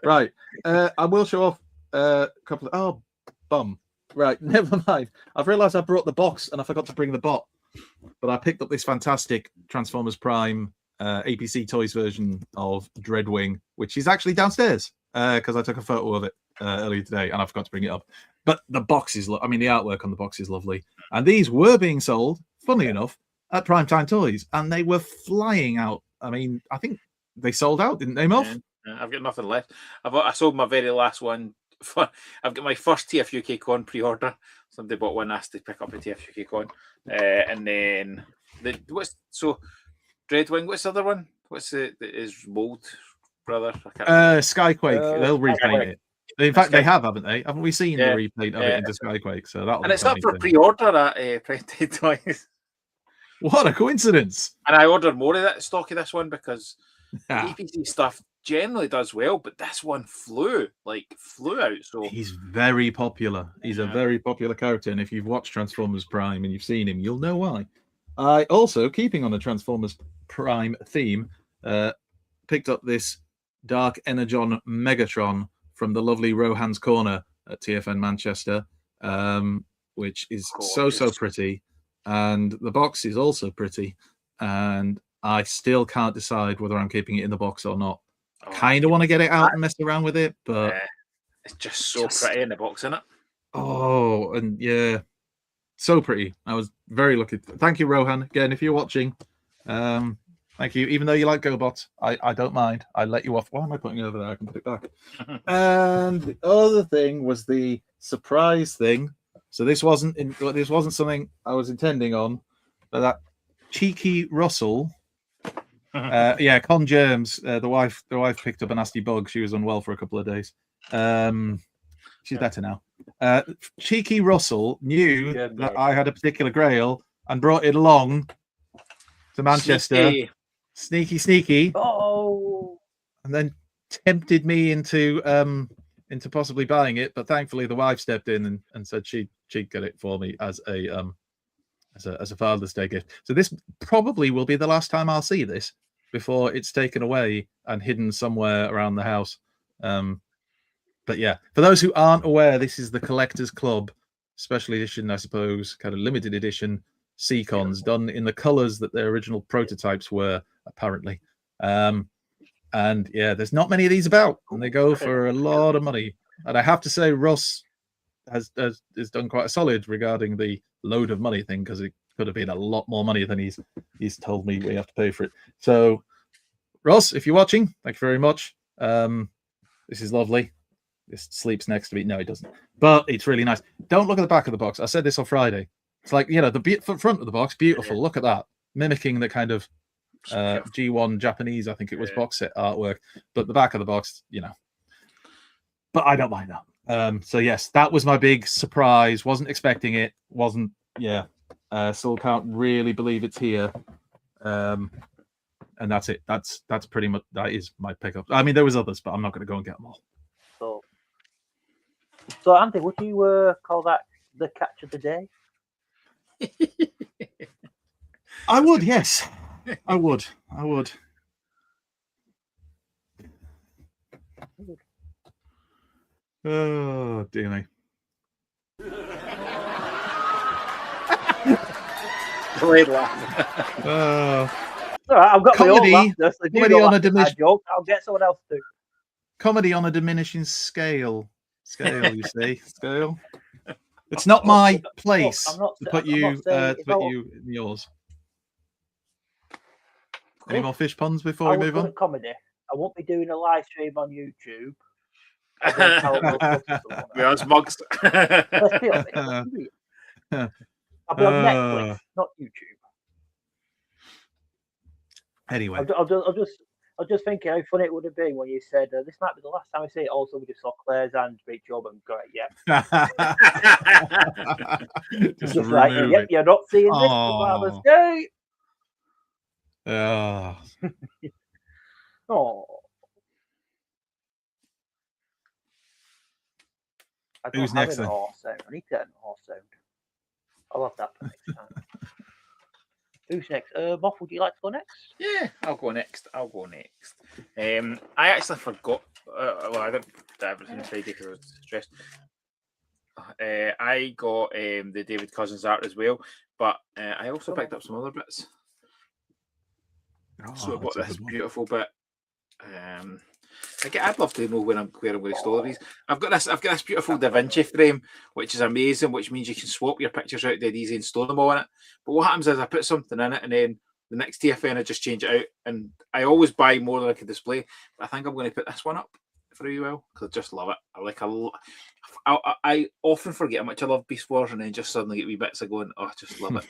Right. I will show off a couple of. Oh, bum. Right. Never mind. I've realised I brought the box and I forgot to bring the bot. But I picked up this fantastic Transformers Prime APC Toys version of Dreadwing, which is actually downstairs because I took a photo of it earlier today and I forgot to bring it up. But the box is, the artwork on the box is lovely. And these were being sold, funnily enough, at Prime Time Toys, and they were flying out. I mean, I think they sold out, didn't they, Moff? Yeah, I've got nothing left. I sold my very last one. I've got my first TFUK Con pre-order. Somebody bought one, asked to pick up a TFUK Con, and then Dreadwing. What's the other one? What's his mold brother? Skyquake. They'll repaint it. In fact, they haven't they? Haven't we seen the repaint of it into Skyquake? So that. And it's up for pre-order at Printed Toys. What a coincidence! And I ordered more of that stock of this one because APC stuff generally does well, but this one flew out. So he's very popular. He's a very popular character, and if you've watched Transformers Prime and you've seen him, you'll know why. I also, keeping on a Transformers Prime theme, picked up this Dark Energon Megatron from the lovely Rohan's Corner at TFN Manchester, which is so pretty, and the box is also pretty, and I still can't decide whether I'm keeping it in the box or not. I kind of want to get it out and mess around with it, but it's just so pretty in the box, isn't it? Oh, and yeah, so pretty. I was very lucky. Thank you, Rohan. Again, if you're watching, thank you. Even though you like GoBots, I don't mind. I let you off. Why am I putting it over there? I can put it back. And the other thing was the surprise thing. So this wasn't something I was intending on, but that cheeky Russell. Con Germs. The wife picked up a nasty bug. She was unwell for a couple of days. She's better now. Cheeky Russell knew that I had a particular grail and brought it along to Manchester, sneaky, Oh, and then tempted me into possibly buying it. But thankfully, the wife stepped in and said she'd get it for me as a Father's Day gift. So this probably will be the last time I'll see this before it's taken away and hidden somewhere around the house. But yeah, for those who aren't aware, this is the Collectors Club special edition, I suppose, kind of limited edition Seacons done in the colors that their original prototypes were, apparently. And yeah, there's not many of these about, and they go for a lot of money. And I have to say, Russ has done quite a solid regarding the load of money thing, because it could have been a lot more money than he's told me we have to pay for it. So, Russ, if you're watching, thank you very much. This is lovely. This sleeps next to me. No, it doesn't. But it's really nice. Don't look at the back of the box. I said this on Friday. It's like, the front of the box, beautiful. Look at that. Mimicking the kind of G1 Japanese, I think it was, box set artwork. But the back of the box, But I don't mind that. So, yes, that was my big surprise. Wasn't expecting it. Still can't really believe it's here. And that's it. That's pretty much, that is my pickup. I mean, there was others, but I'm not going to go and get them all. So Andy, would you call that the catch of the day? I would, yes. I would. Oh, dear me. Great laugh. All right, I've got Comedy- my own laughter, so if you comedy don't on a laugh at my dimension- joke, I'll get someone else to. Comedy on a diminishing scale. You see? Scale. It's not my place I'm not to put saying- you I'm not saying if I- you in yours. Any more fish puns I before we was move good on? at comedy. I won't be doing a live stream on YouTube. I'll go tell those stuff to someone We are mugs. Let's be honest. Let's be real. I'll be on Netflix, not YouTube. Anyway, I'll just think how funny it would have been when you said this might be the last time I see it. Also, we just saw Claire's hand beat job and go, yeah. just Just like, remove yep, it. you're not seeing this for Father's Day. Oh. Oh. I don't Who's have next an then? horse sound. I need to get an horse sound. I'll have that for next time. Who's next? Moff, would you like to go next? Yeah, I'll go next. I actually forgot. I didn't do everything Friday because I was stressed. I got the David Cousins art as well, but I also picked up some other bits. So I bought that's a this good one. beautiful bit. I'd love to know where I'm going to store these. I've got this beautiful Da Vinci frame, which is amazing, which means you can swap your pictures out dead easy and store them all in it. But what happens is I put something in it, and then the next TFN I just change it out. And I always buy more than I can display. But I think I'm going to put this one up for you, Will, because I just love it. I often forget how much I love Beast Wars, and then just suddenly get wee bits of going, oh, I just love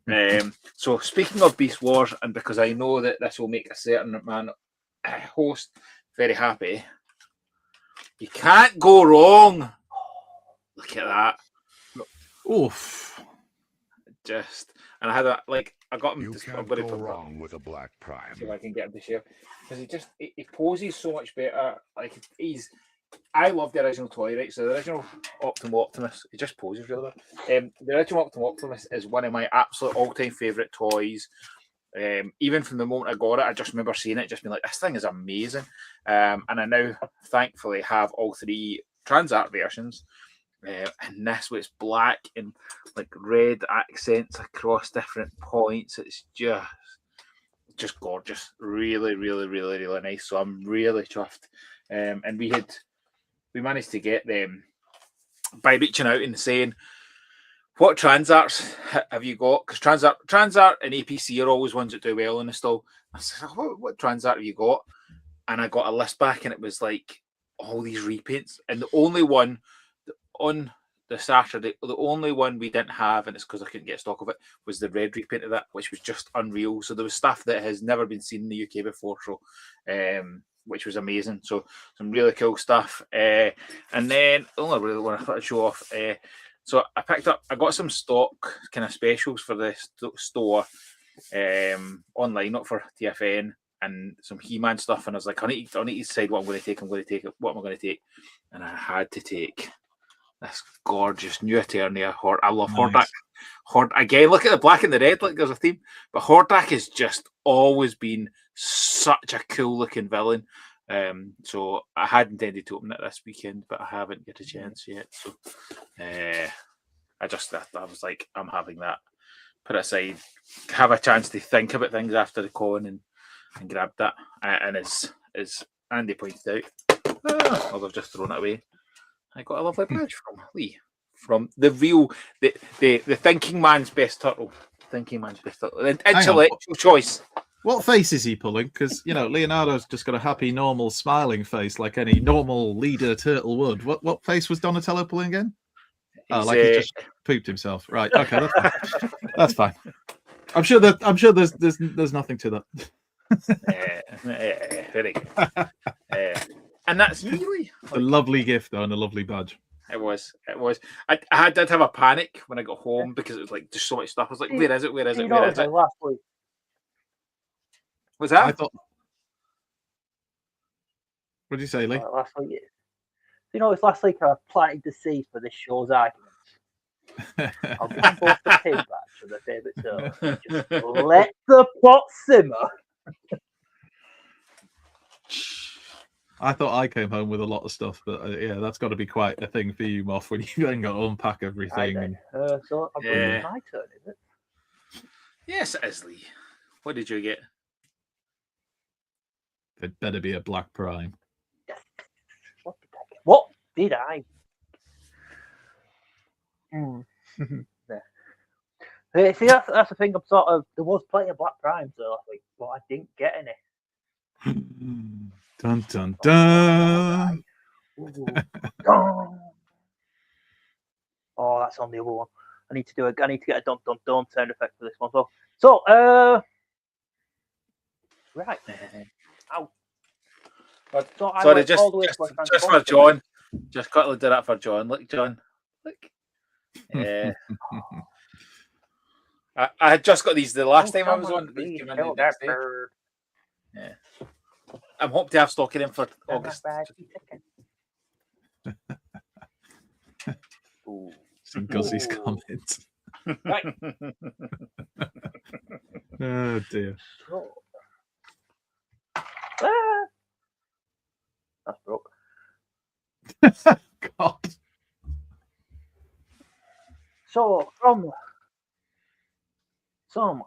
it. So speaking of Beast Wars, and because I know that this will make a certain man host very happy, you can't go wrong. Look at that. Oof. And I had I got him. You I'm can't gonna go put- wrong with a black prime. See if I can get him to share, because he poses so much better. I love the original toy, right? So the original Optimus, he just poses really well. The original Optimus is one of my absolute all-time favorite toys. Even from the moment I got it, I just remember seeing it, just being like, this thing is amazing. And I now thankfully have all three Transart versions. And this, where it's black and like red accents across different points, it's just gorgeous. Really, really, really, really nice. So I'm really chuffed. And we managed to get them by reaching out and saying, what Transarts have you got? Because Transart and APC are always ones that do well in the stall. I said, what Transart have you got? And I got a list back, and it was like all these repaints. And the only one on the Saturday, the only one we didn't have, and it's because I couldn't get stock of it, was the red repaint of that, which was just unreal. So there was stuff that has never been seen in the UK before, so which was amazing. So some really cool stuff. And then the only really one I thought I'd show off. So I got some stock kind of specials for the store. online, not for TFN, and some He-Man stuff. And I was like, I need to decide what I'm going to take. What am I going to take? And I had to take this gorgeous new Eternia. I love Nice. Hordak. Again, look at the black and the red, like there's a theme. But Hordak has just always been such a cool looking villain. So I had intended to open it this weekend, but I haven't got a chance yet. So I was like, I'm having that. Put it aside, have a chance to think about things after the con and grab that. And as Andy pointed out, I've just thrown it away. I got a lovely badge from Lee, from the thinking man's best turtle. Thinking man's best turtle. An intellectual choice. What face is he pulling? Because, Leonardo's just got a happy, normal, smiling face like any normal leader turtle would. What face was Donatello pulling again? He just pooped himself. Right. Okay. That's fine. That's fine. I'm sure there's nothing to that. Very good. And that's really a lovely gift, though, and a lovely badge. It was. I did have a panic when I got home because it was like just so much stuff. I was like, where is it? Where is it? Last week. Was that? I thought. What did you say, Lee? Last week. It's last week I planted the seed for this show's arguments. I'll give them both the pin badge for their favourite turtle. Just let the pot simmer. I thought I came home with a lot of stuff, but yeah, that's got to be quite a thing for you, Moff, when you then got to unpack everything. So I believe it's my turn, is it? Yes, it is, Lee. What did you get? It better be a Black Prime. Yes. What did I Yeah. See, that's the thing. I'm sort of. There was plenty of Black Primes last week, but I didn't get any. Dun dun dun. Oh, that's on the other one. I need to get a dun dun dun sound effect for this one. So right. Ow. Sorry, just for John. Just quickly do that for John. Look, John. Look. I had just got these the last time I was on. These came in the next day. Yeah. I'm hoping to have stock in them for August. Some Guzzie's comments. Right. Oh dear. That's broke. God. So from some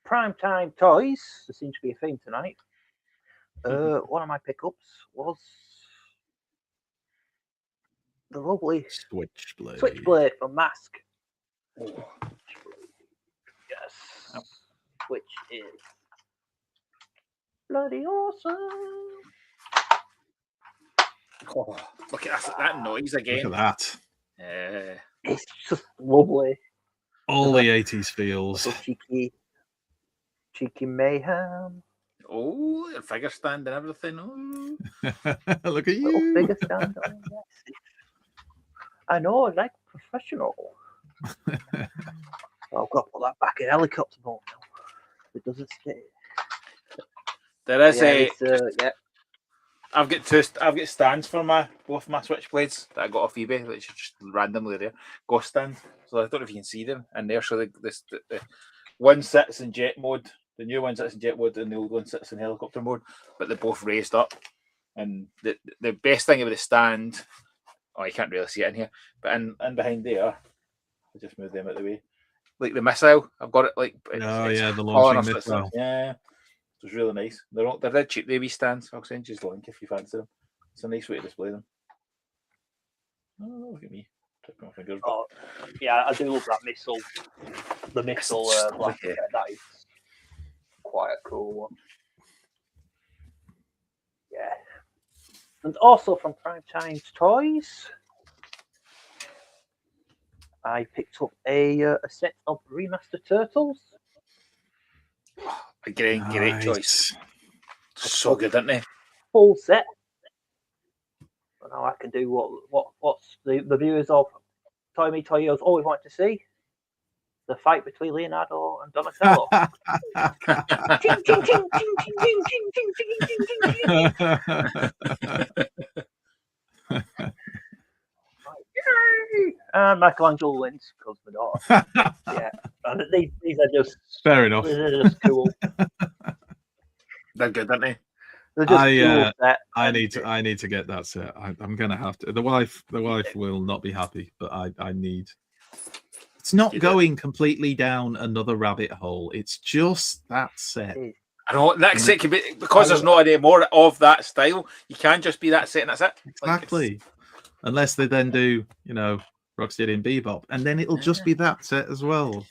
Prime Time toys, there seems to be a theme tonight. One of my pickups was the lovely Switchblade from Mask. Oh. Yes, which is bloody awesome. Oh, look at that noise again. Look at that. It's just lovely. All the 80s feels. Cheeky mayhem. Oh, a figure stand and everything. Oh. Look at you. Little figure stand. Oh, yes. I know, like professional. I've got to put that back in helicopter mode now. It doesn't stay. There is I've got stands for both my Switchblades that I got off eBay, which are just randomly there. Ghost stand. So I don't know if you can see them in there. So the one sits in jet mode, the new one sits in jet mode, and the old one sits in helicopter mode, but they're both raised up. And the best thing about the stand, you can't really see it in here, but in behind there, I just moved them out of the way. Like the missile, I've got it like the launching missile. Yeah. It was really nice. They're dead cheap. They wee stands. I'll send you the link if you fancy them. It's a nice way to display them. Oh, look at me. My fingers. Oh, yeah, I do love that missile. The missile black. That is quite a cool one. Yeah. And also from Prime Time's Toys, I picked up a set of remastered Turtles. Great choice. So good, isn't it? Full set. So now I can do what's the viewers of Toy Me Toy Yo's always wanted to see. the fight between Leonardo and Donatello. Ching, ching, ching, ching, ching, ching, ching, ching, ching, ching, ching, ching. Yay! And Michelangelo wins because the daughter. Yeah, and these are just fair enough. These are just cool. They're good, aren't they? They're just cool set. I need to get that set. I'm gonna have to. The wife will not be happy, but I need. It's not going completely down another rabbit hole. It's just that set. I know that set can be because there's not any more of that style. You can just be that set, and that's it. Exactly. Unless they then do, Rocksteady and Bebop, and then it'll just be that set as well.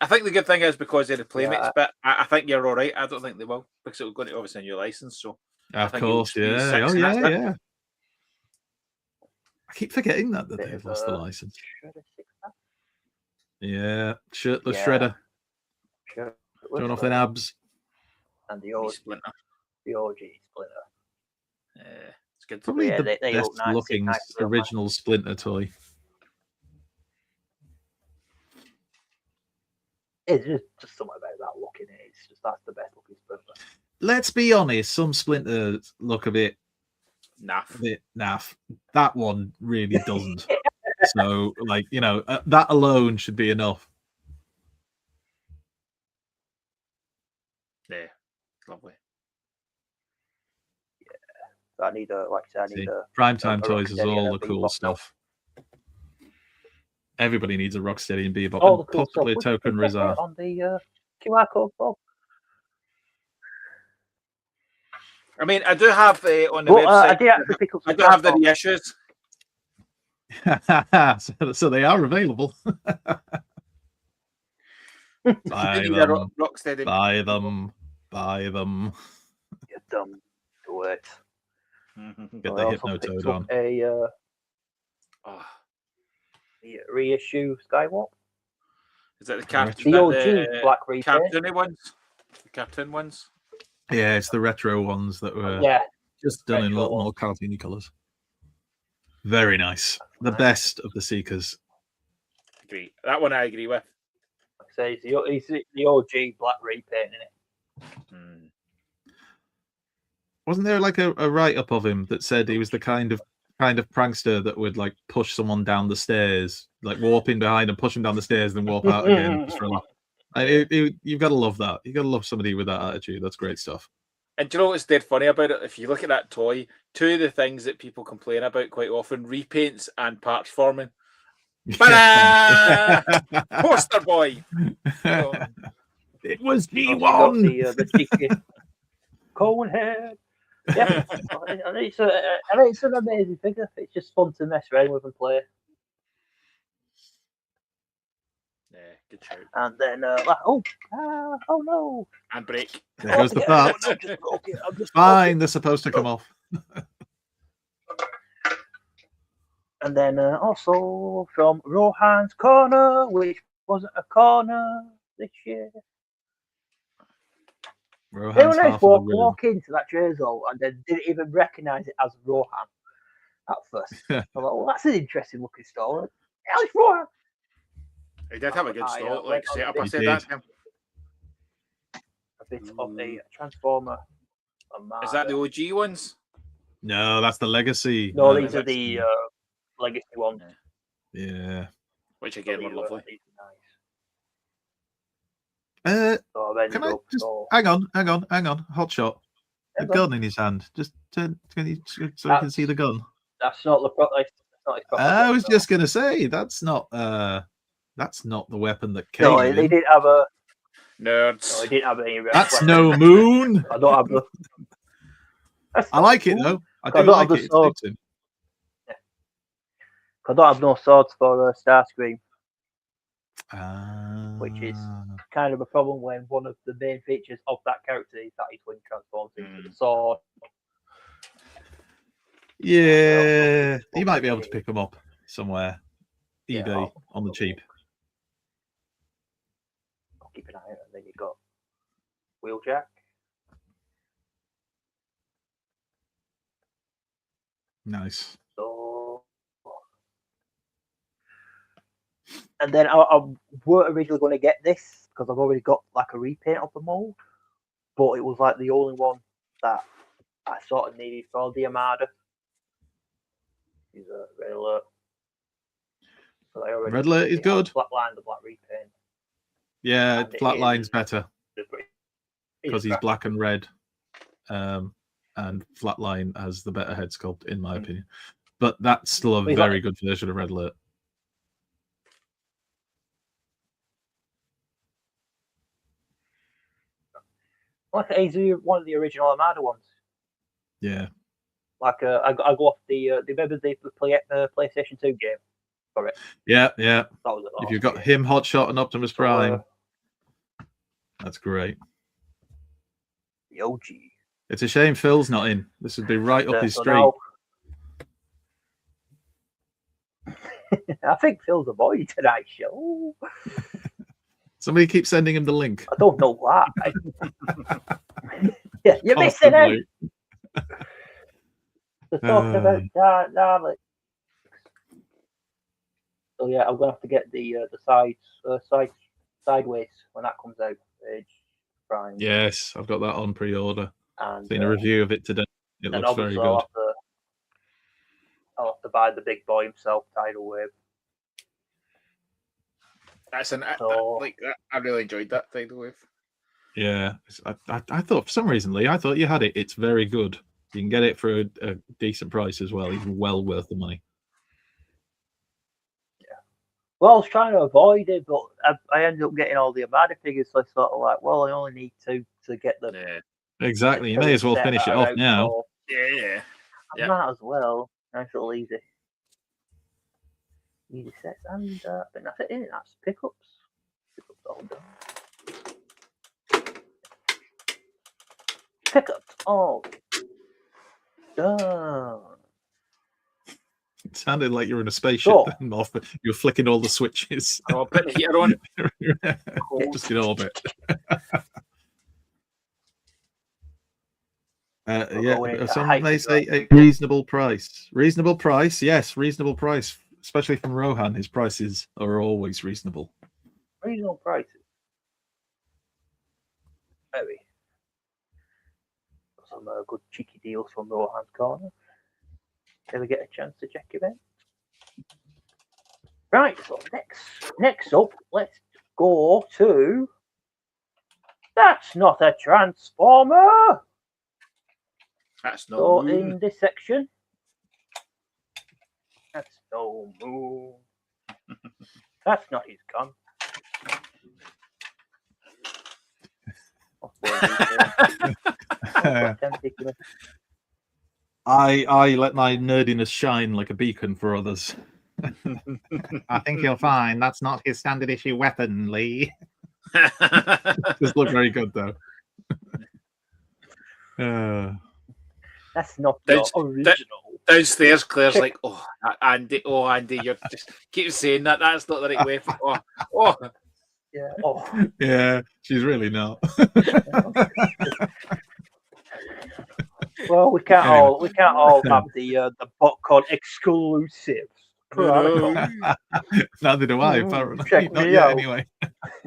I think the good thing is because they're the Playmates bit, I think you're all right. I don't think they will because it'll go into obviously a new license. So of course, yeah. Oh yeah. I keep forgetting that they've lost the license. Yeah, shirtless Shredder. Showing off their abs. And the OG Splinter. Yeah, it's good. Probably the they best look nice, looking original Splinter toy. It's just something about that look in it. It's just that's the best looking Splinter. Let's be honest, some Splinters look a bit naff. That one really doesn't. So, that alone should be enough. Yeah, lovely. Yeah, I need a Prime Time Toys is all the cool stuff. Everybody needs a Rocksteady and Bebop, and cool possibly a token Rizar. On the QR code, Bob. I mean, I do have on the website. I do have the reissues. So they are available. Buy them. Buy them. Buy them. You dumb do it. Get the Hypno Toad on. The reissue Skywalk. Is that the Captain? The OG Black Reaper. Captain ones. The Captain ones. Yeah, it's the retro ones that were just done in a lot more cartoony colours. Very nice. The best of the Seekers. Agree. That one I agree with. Like I say, it's the OG Black repaint in it. Wasn't there like a write-up of him that said he was the kind of prankster that would like push someone down the stairs, like warp in behind and push him down the stairs, then warp out again? Just for a laugh. You've got to love that. You've got to love somebody with that attitude. That's great stuff. And do you know what's dead funny about it? If you look at that toy, two of the things that people complain about quite often: repaints and parts forming. Poster boy. It was G1. The cheeky cone head. Yeah, it's an amazing figure. It's just fun to mess around with and play. Yeah, good shout. And then, oh no! And break. There goes the part. Fine, they're supposed to come off. And then also from Rohan's Corner, which wasn't a corner this year. Rohan's half walk into that jersey and then didn't even recognise it as Rohan at first. I thought, well, that's an interesting looking store. Yeah, it's Rohan. He did have a good store, like setup. I said that to him. A bit of a Transformer. Is that the OG ones? No, that's the Legacy. No, these are the Legacy ones. Yeah. Which again were lovely. Can I just hang on, hot shot. A gun in his hand. Just turn so you can see the gun. That's not the proper. I was just gonna say that's not the weapon that came. No, they didn't have a nerds. No, they didn't have any. That's weapon. no moon. I don't have the. I like it though. I do like it. I don't have no swords for Starscream. Which is kind of a problem when one of the main features of that character is that his wing transforms into the sword. Yeah, you might be able to pick them up somewhere. eBay on the cheap. I'll keep an eye out. And then you've got Wheeljack. Nice. So And then I weren't originally going to get this because I've already got like a repaint of the mold, but it was like the only one that I sort of needed for the Armada. Is a Red Alert. So Red Alert is good. Flatline, the black repaint. Yeah, Flatline's better because he's crap. black and red, and Flatline has the better head sculpt, in my opinion. But that's still a very good version of Red Alert. Like he's one of the original Armada ones. Yeah. Like I go off the remember the PlayStation 2 game for it. Yeah. That was if you've got him, Hotshot, and Optimus Prime, that's great. The OG. It's a shame Phil's not in. This would be right up his street. Now... I think Phil's avoided tonight's show. Somebody keeps sending him the link. I don't know why. Yeah, you're missing out. They're talking about Daleks. So yeah, I'm gonna have to get the sideways when that comes out. Prime. Yes, I've got that on pre-order. And seen a review of it today. It looks very good. I'll have to buy the big boy himself, Tidal Wave. That's I really enjoyed that Tidal Wave. Yeah, I thought for some reason, Lee, I thought you had it. It's very good. You can get it for a decent price as well. It's well worth the money. Yeah. Well, I was trying to avoid it, but I ended up getting all the Armada figures. So I sort of like, well, I only need two to get them. Yeah. Exactly. You may as well finish it off now. So yeah. I might as well. Nice little easy sets, and I think that's it. Isn't it? That's pickups. Pickups all done. Pickups all done. It sounded like you're in a spaceship, Moff, but you're flicking all the switches. I'll put the heater on. Just in orbit. Some may say a reasonable price. Reasonable price, yes, reasonable price. Especially from Rohan, his prices are always reasonable. Reasonable prices. Maybe. Some good cheeky deals from Rohan's corner. Ever get a chance to check it out? Right, so next up, let's go to... That's not a Transformer! That's no So moon. in this section, that's no moon. That's not his gun. I let my nerdiness shine like a beacon for others. I think you'll find that's not his standard issue weapon, Lee. Just look very good though. That's not the original. Downstairs, Claire's like, Andy, you're just keep saying that. That's not the right way. Yeah. Yeah, she's really not. Well, we can't all have the BotCon exclusives. No. Neither do I, apparently. Check not me yet, out. anyway.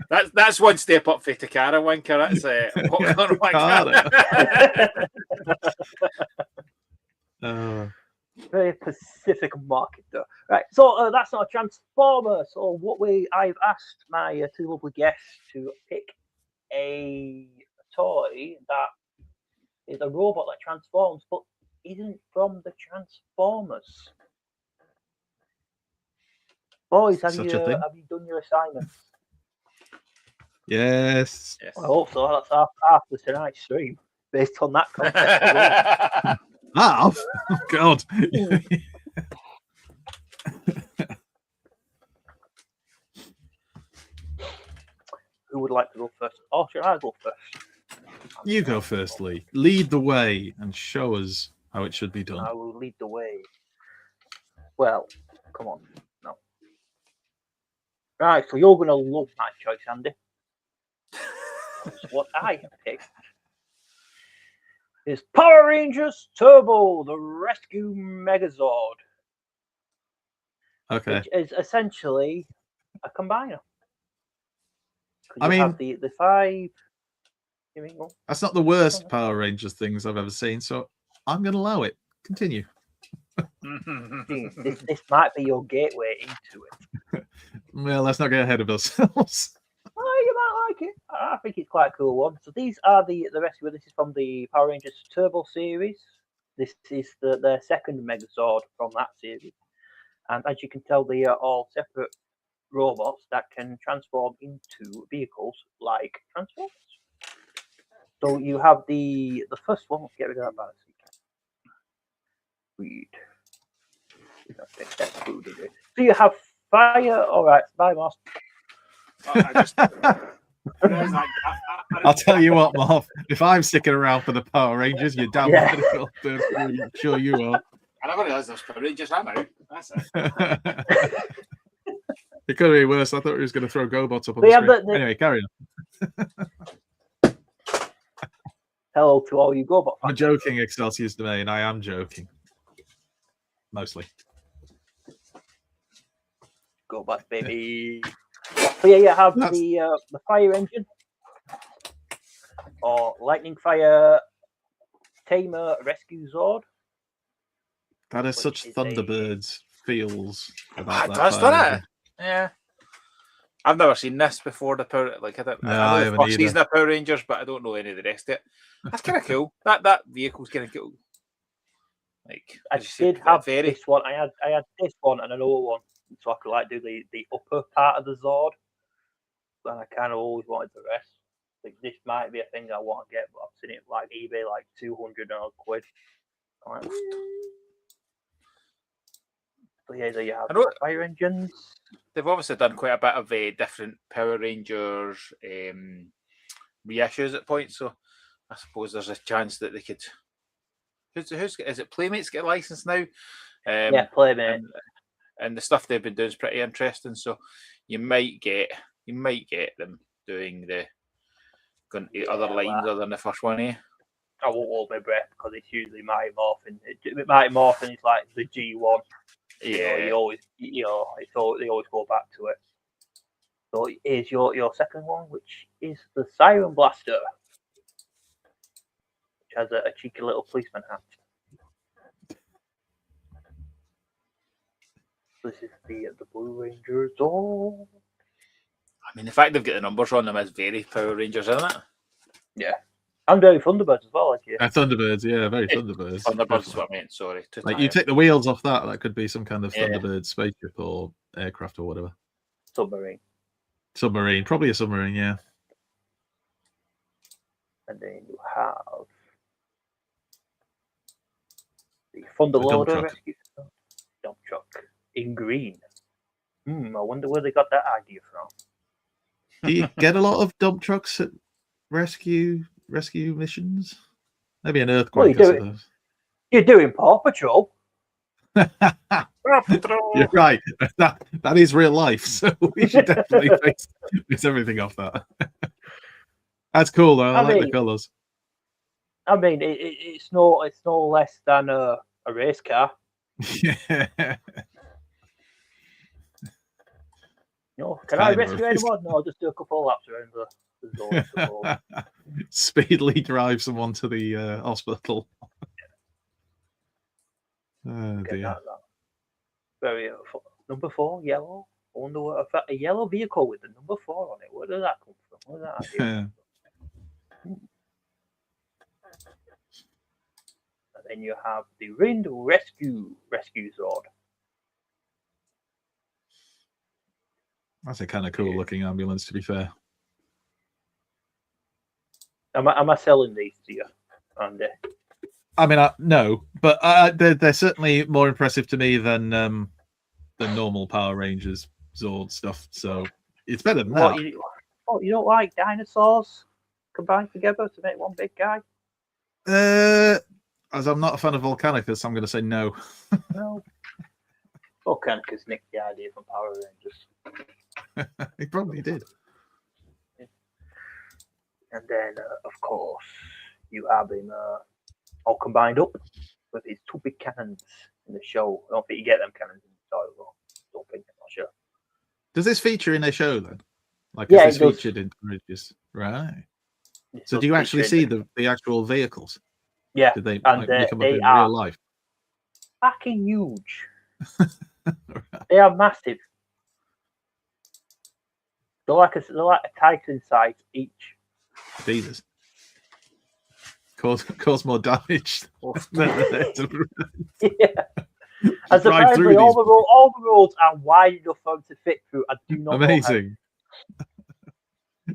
That's one step up for Takara Winker. That's BotCon Winker. Very Pacific market, though. Right, so that's not a Transformer. So I've asked my two lovely guests to pick a toy that is a robot that transforms, but isn't from the Transformers. Boys, have you done your assignments? Yes. I hope so. That's half of tonight's stream based on that concept. Half? Oh, God. Who would like to go first? Or should I go first? You go first, Lee. Lead the way and show us how it should be done. I will lead the way. Well, come on. No. Right, so you're going to love my choice, Andy. That's what I have picked. Is Power Rangers Turbo, the Rescue Megazord. Okay. Which is essentially a combiner. I mean, have the 5. That's not the worst Power Rangers things I've ever seen, so I'm going to allow it. Continue. This might be your gateway into it. Well, let's not get ahead of ourselves. Oh, you might like it. I think it's quite a cool one. So these are the rescue. This is from the Power Rangers Turbo series. This is their second Megazord from that series. And as you can tell, they are all separate robots that can transform into vehicles like Transformers. So you have the first one. Let's get rid of that balance. Read. So you have fire. All right, bye, Moss. I'll tell you what, Moff. If I'm sticking around for the Power Rangers, you're damn sure you are. I never realised those Power Rangers. I'm out. That's it. It could be worse. I thought he was going to throw GoBots up on the screen. Anyway, carry on. Hello to all you GoBot fans. I'm joking, Excelsior's Domain. I am joking. Mostly. GoBot, baby. So yeah, you have the fire engine or lightning fire tamer rescue Zord. That is such Thunderbirds feels about that. Doesn't it? Yeah. I've never seen this before. The Power, like I know the first season of Power Rangers, but I don't know any of the rest of it. That's kind of cool. That vehicle's kind of cool. Like I did have this one. I had this one and another one, so I could like do the upper part of the Zord. And I kind of always wanted the rest. Like this might be a thing I want to get, but I've seen it like eBay like 200 quid. I'm like, so yeah, there you have fire engines. They've obviously done quite a bit of different Power Rangers reissues at points, so I suppose there's a chance that they could. Is it Playmates get licensed now? Yeah, Playmate. And the stuff they've been doing is pretty interesting. So you might get them doing other lines other than the first one. I won't hold my breath because it's usually Mighty Morphin. Mighty Morphin is like the G1. Yeah, they always go back to it. So here's your second one, which is the Siren Blaster, which has a cheeky little policeman hat. This is the Blue Rangers. Oh, I mean, the fact they've got the numbers on them is very Power Rangers, isn't it? Yeah. And very Thunderbirds as well, like you. Thunderbirds, yeah, very Thunderbirds. Thunderbirds is what I meant, sorry. Like you take the wheels off that could be some kind of Thunderbird spaceship or aircraft or whatever. Submarine, probably a submarine, yeah. And then you have the Thunder Loader rescue dump truck in green. I wonder where they got that idea from. Do you get a lot of dump trucks at rescue missions? Maybe an earthquake, I suppose. You're doing Paw Patrol. You're right. That is real life, so we should definitely base everything off that. That's cool, though. I like the colours. I mean, it's no less than a race car. Yeah. No, can I rescue anyone? No, I'll just do a couple of laps around the zone. Speedily drive someone to the hospital. Oh dear. Very number 4, yellow. I wonder what a yellow vehicle with the number 4 on it. Where did that come from? Where did that idea come from? And then you have the Rainbow Rescue Zord. That's a kind of cool looking ambulance, to be fair. Am I selling these to you, Andy? I mean, no, but they're certainly more impressive to me than normal Power Rangers Zord stuff. So it's better than that. You don't like dinosaurs combined together to make one big guy? As I'm not a fan of Volcanicus, I'm going to say no. No. Volcanicus nicked the idea from Power Rangers. He probably did. And then, of course, you have him all combined up with his 2 big cannons in the show. I don't think you get them cannons in the show, though. Don't think, I'm not sure. Does this feature in a show then? Like, Yeah, is it this does. featured in Bridges? Right. It So does do you actually feature in see the actual vehicles? Yeah, Did they and like they come up they in are real life? fucking huge. They are massive. They're like a Titan size each. Jesus. Cause more damage than the Yeah. And drive through surprisingly, these. all the roads are wide enough for them to fit through. I do not know how. Amazing.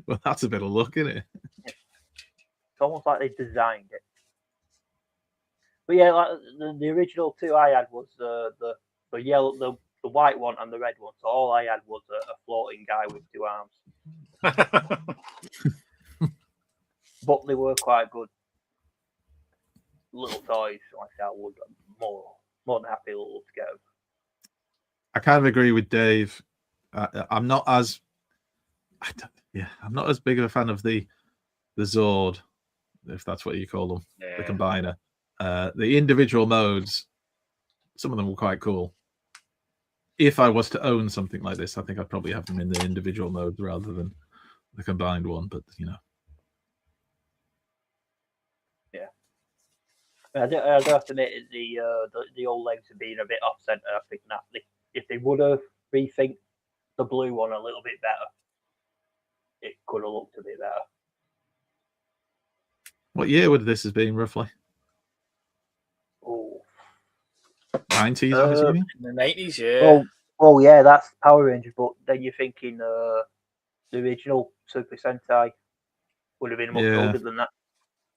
Well, that's a bit of luck, isn't it? It's almost like they designed it. But yeah, like the original two I had was the yellow, the white one, and the red one. So all I had was a floating guy with two arms. But they were quite good little toys. Like I would more than happy to get them. I kind of agree with Dave. I'm not as I'm not as big of a fan of the Zord, if that's what you call them, the combiner. The individual modes, some of them were quite cool. If I was to own something like this, I think I'd probably have them in the individual mode rather than the combined one. But yeah, I do have to admit the old legs are being a bit off center. I think that if they would have rethink the blue one a little bit better, it could have looked a bit better. What year would this have been roughly? Oh, 90s, I'm assuming. In the 90s, yeah. Well, yeah, that's Power Rangers, but then you're thinking the original Super Sentai would have been much older than that.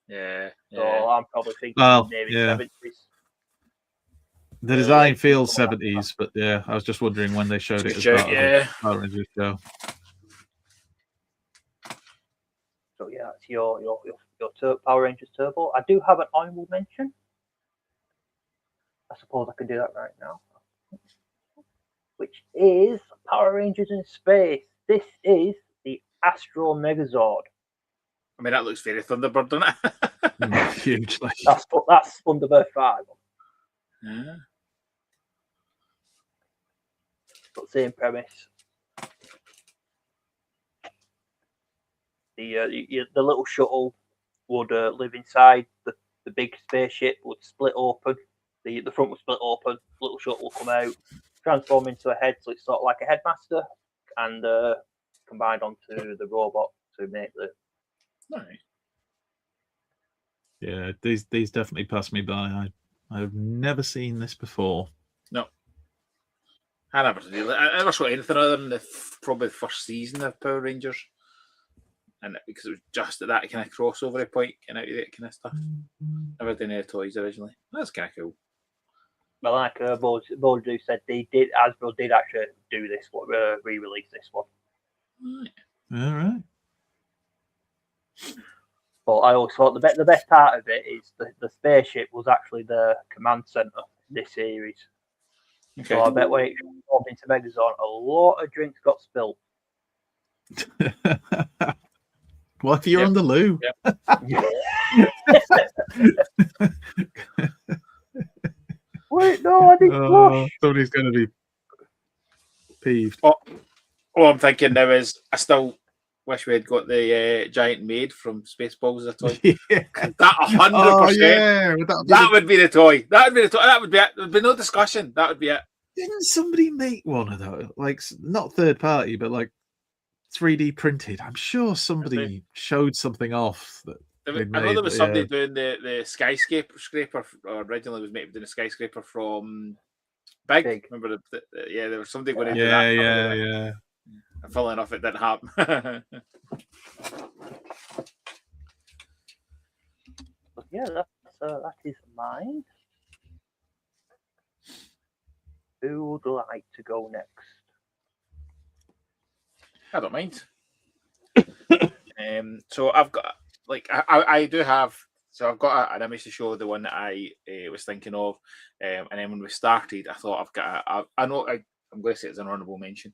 Yeah. So I'm probably thinking maybe 70s. The design feels 70s, but yeah, I was just wondering when they showed it as part of the Power Rangers show. So yeah, that's your Power Rangers Turbo. I do have an honorable mention. I suppose I can do that right now. Which is Power Rangers in Space. This is the Astro Megazord. I mean, that looks very Thunderbird, doesn't it? Hugely. That's Thunderbird 5. Yeah. But same premise. The little shuttle would live inside the big spaceship, would split open. The front would split open. Little shuttle will come out, transform into a head, so it's sort of like a headmaster, and combined onto the robot to make the. Nice. Yeah, these definitely passed me by. I've never seen this before. No. I never saw anything other than probably the first season of Power Rangers. And because it was just at that kind of crossover point and out of that kind of stuff. Never done any toys originally. That's kind of cool. Well, like Bodu said, Hasbro did actually do this one, re-release this one. All right. But I always thought the best part of it is the spaceship was actually the command center in this series. Okay. So I bet when it transformed into Megazord, a lot of drinks got spilled. What if you're on the loo? Wait, no, I didn't flush. Somebody's going to be peeved. All I'm thinking now is I still wish we had got the giant maid from Spaceballs as a toy. Yeah. That 100%. Oh, yeah. That would be the toy. That would be the toy. That would be it. There'd be no discussion. That would be it. Didn't somebody make one of those? Like, not third party, but like 3D printed. I'm sure somebody showed something off that. I know there was somebody doing the skyscraper, or originally was maybe doing a skyscraper from Big. Remember there was somebody going to do that. Yeah. And funnily enough, it didn't happen. Yeah, that is mine. Who would like to go next? I don't mind. So I've got I do have. So I've got an image to show, the one that I was thinking of, and then when we started, I thought I've got. I'm going to say it's an honourable mention.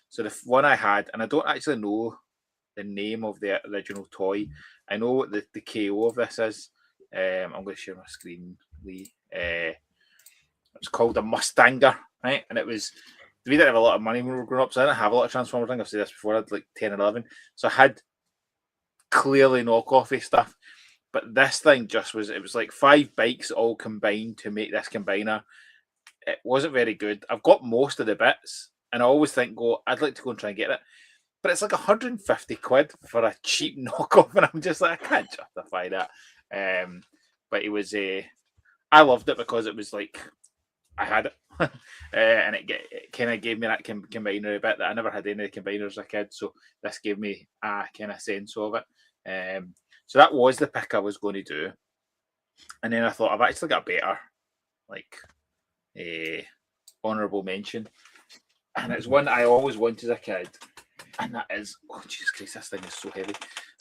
So the one I had, and I don't actually know the name of the original toy. I know what the KO of this is. I'm going to share my screen, Lee. It's called a Mustanger, right? And it was we didn't have a lot of money when we were growing up, so I didn't have a lot of Transformers. I think I've said this before. I had like 10 or 11, so I had clearly knockoffy stuff. But this thing just was, it was like 5 bikes all combined to make this combiner. It wasn't very good. I've got most of the bits, and I always think, I'd like to go and try and get it. But it's like 150 quid for a cheap knockoff, and I'm just like, I can't justify that. But it was I loved it because it was like, I had it. And it kind of gave me that combiner a bit that I never had any of the combiners as a kid. So this gave me a kind of sense of it. So that was the pick I was going to do. And then I thought, I've actually got a better, like, honourable mention. And it's one I always wanted as a kid. And that is, oh, Jesus Christ, this thing is so heavy.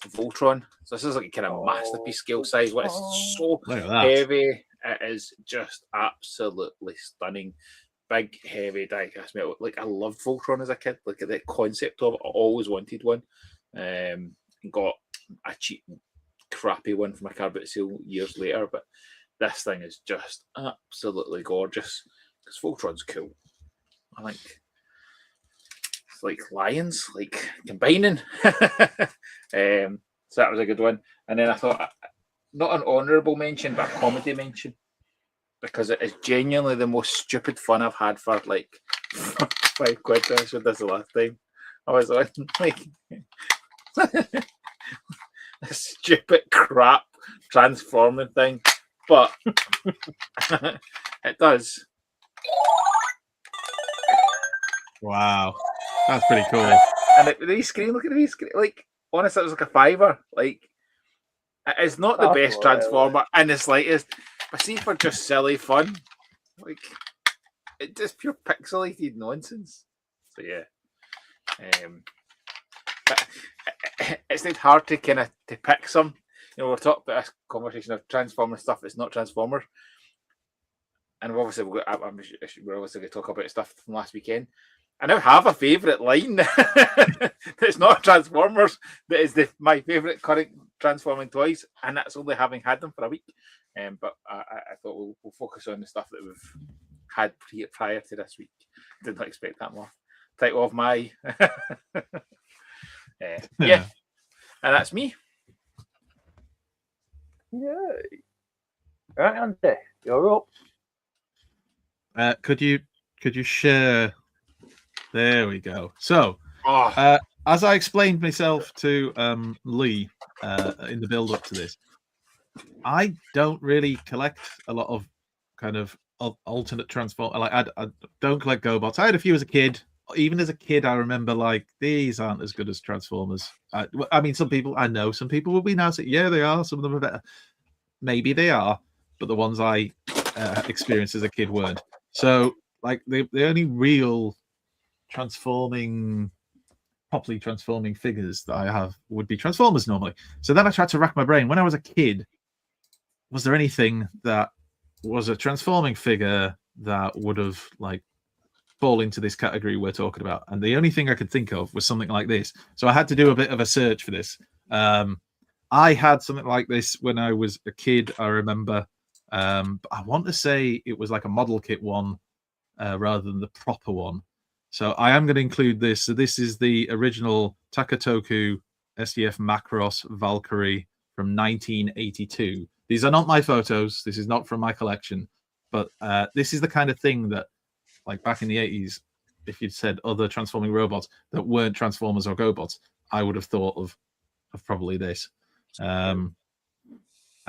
Voltron. So this is like a kind of masterpiece scale size. What is so heavy. It is just absolutely stunning. Big, heavy diecast metal. Like, I loved Voltron as a kid. Like, the concept of it, I always wanted one. Got a cheap, crappy one from a Cardbots sale years later, but this thing is just absolutely gorgeous. Because Voltron's cool. I think it's like lions, like combining. So that was a good one. And then I thought, not an honourable mention, but a comedy mention, because it is genuinely the most stupid fun I've had for like 5 quid. I showed this the last time I was on, like, a stupid crap transforming thing, but it does. Wow, that's pretty cool. And the wee screen, look at the wee screen. Like, honestly, it was like a £5. Like, it's not the best Transformer in the slightest, but see, for just silly fun, like, it's just pure pixelated nonsense. So yeah, but it's not hard to kind of to pick some. You know, we're talking about a conversation of Transformer stuff. It's not Transformers, and obviously we're obviously going to talk about stuff from last weekend. I now have a favourite line that's not Transformers, that is my favourite current transforming toys, and that's only having had them for a week. But I thought we'll focus on the stuff that we've had prior to this week. Did not expect that more. Title of my yeah, and that's me. Yay. Right, Andy, you're up. Could you share? There we go. So, as I explained myself to Lee in the build up to this, I don't really collect a lot of kind of alternate transform. Like, I don't collect GoBots. I had a few as a kid. Even as a kid, I remember, like, these aren't as good as Transformers. I mean, some people will be now saying, yeah, they are. Some of them are better. Maybe they are, but the ones I experienced as a kid weren't. So, like, the only real properly transforming figures that I have would be Transformers normally. So then I tried to rack my brain. When I was a kid, was there anything that was a transforming figure that would have, like, fall into this category we're talking about? And the only thing I could think of was something like this. So I had to do a bit of a search for this. I had something like this when I was a kid, I remember. But I want to say it was like a model kit one rather than the proper one. So I am going to include this. So this is the original Takatoku SDF Macross Valkyrie from 1982. These are not my photos. This is not from my collection. But this is the kind of thing that, like, back in the 80s, if you'd said other transforming robots that weren't Transformers or GoBots, I would have thought of probably this. And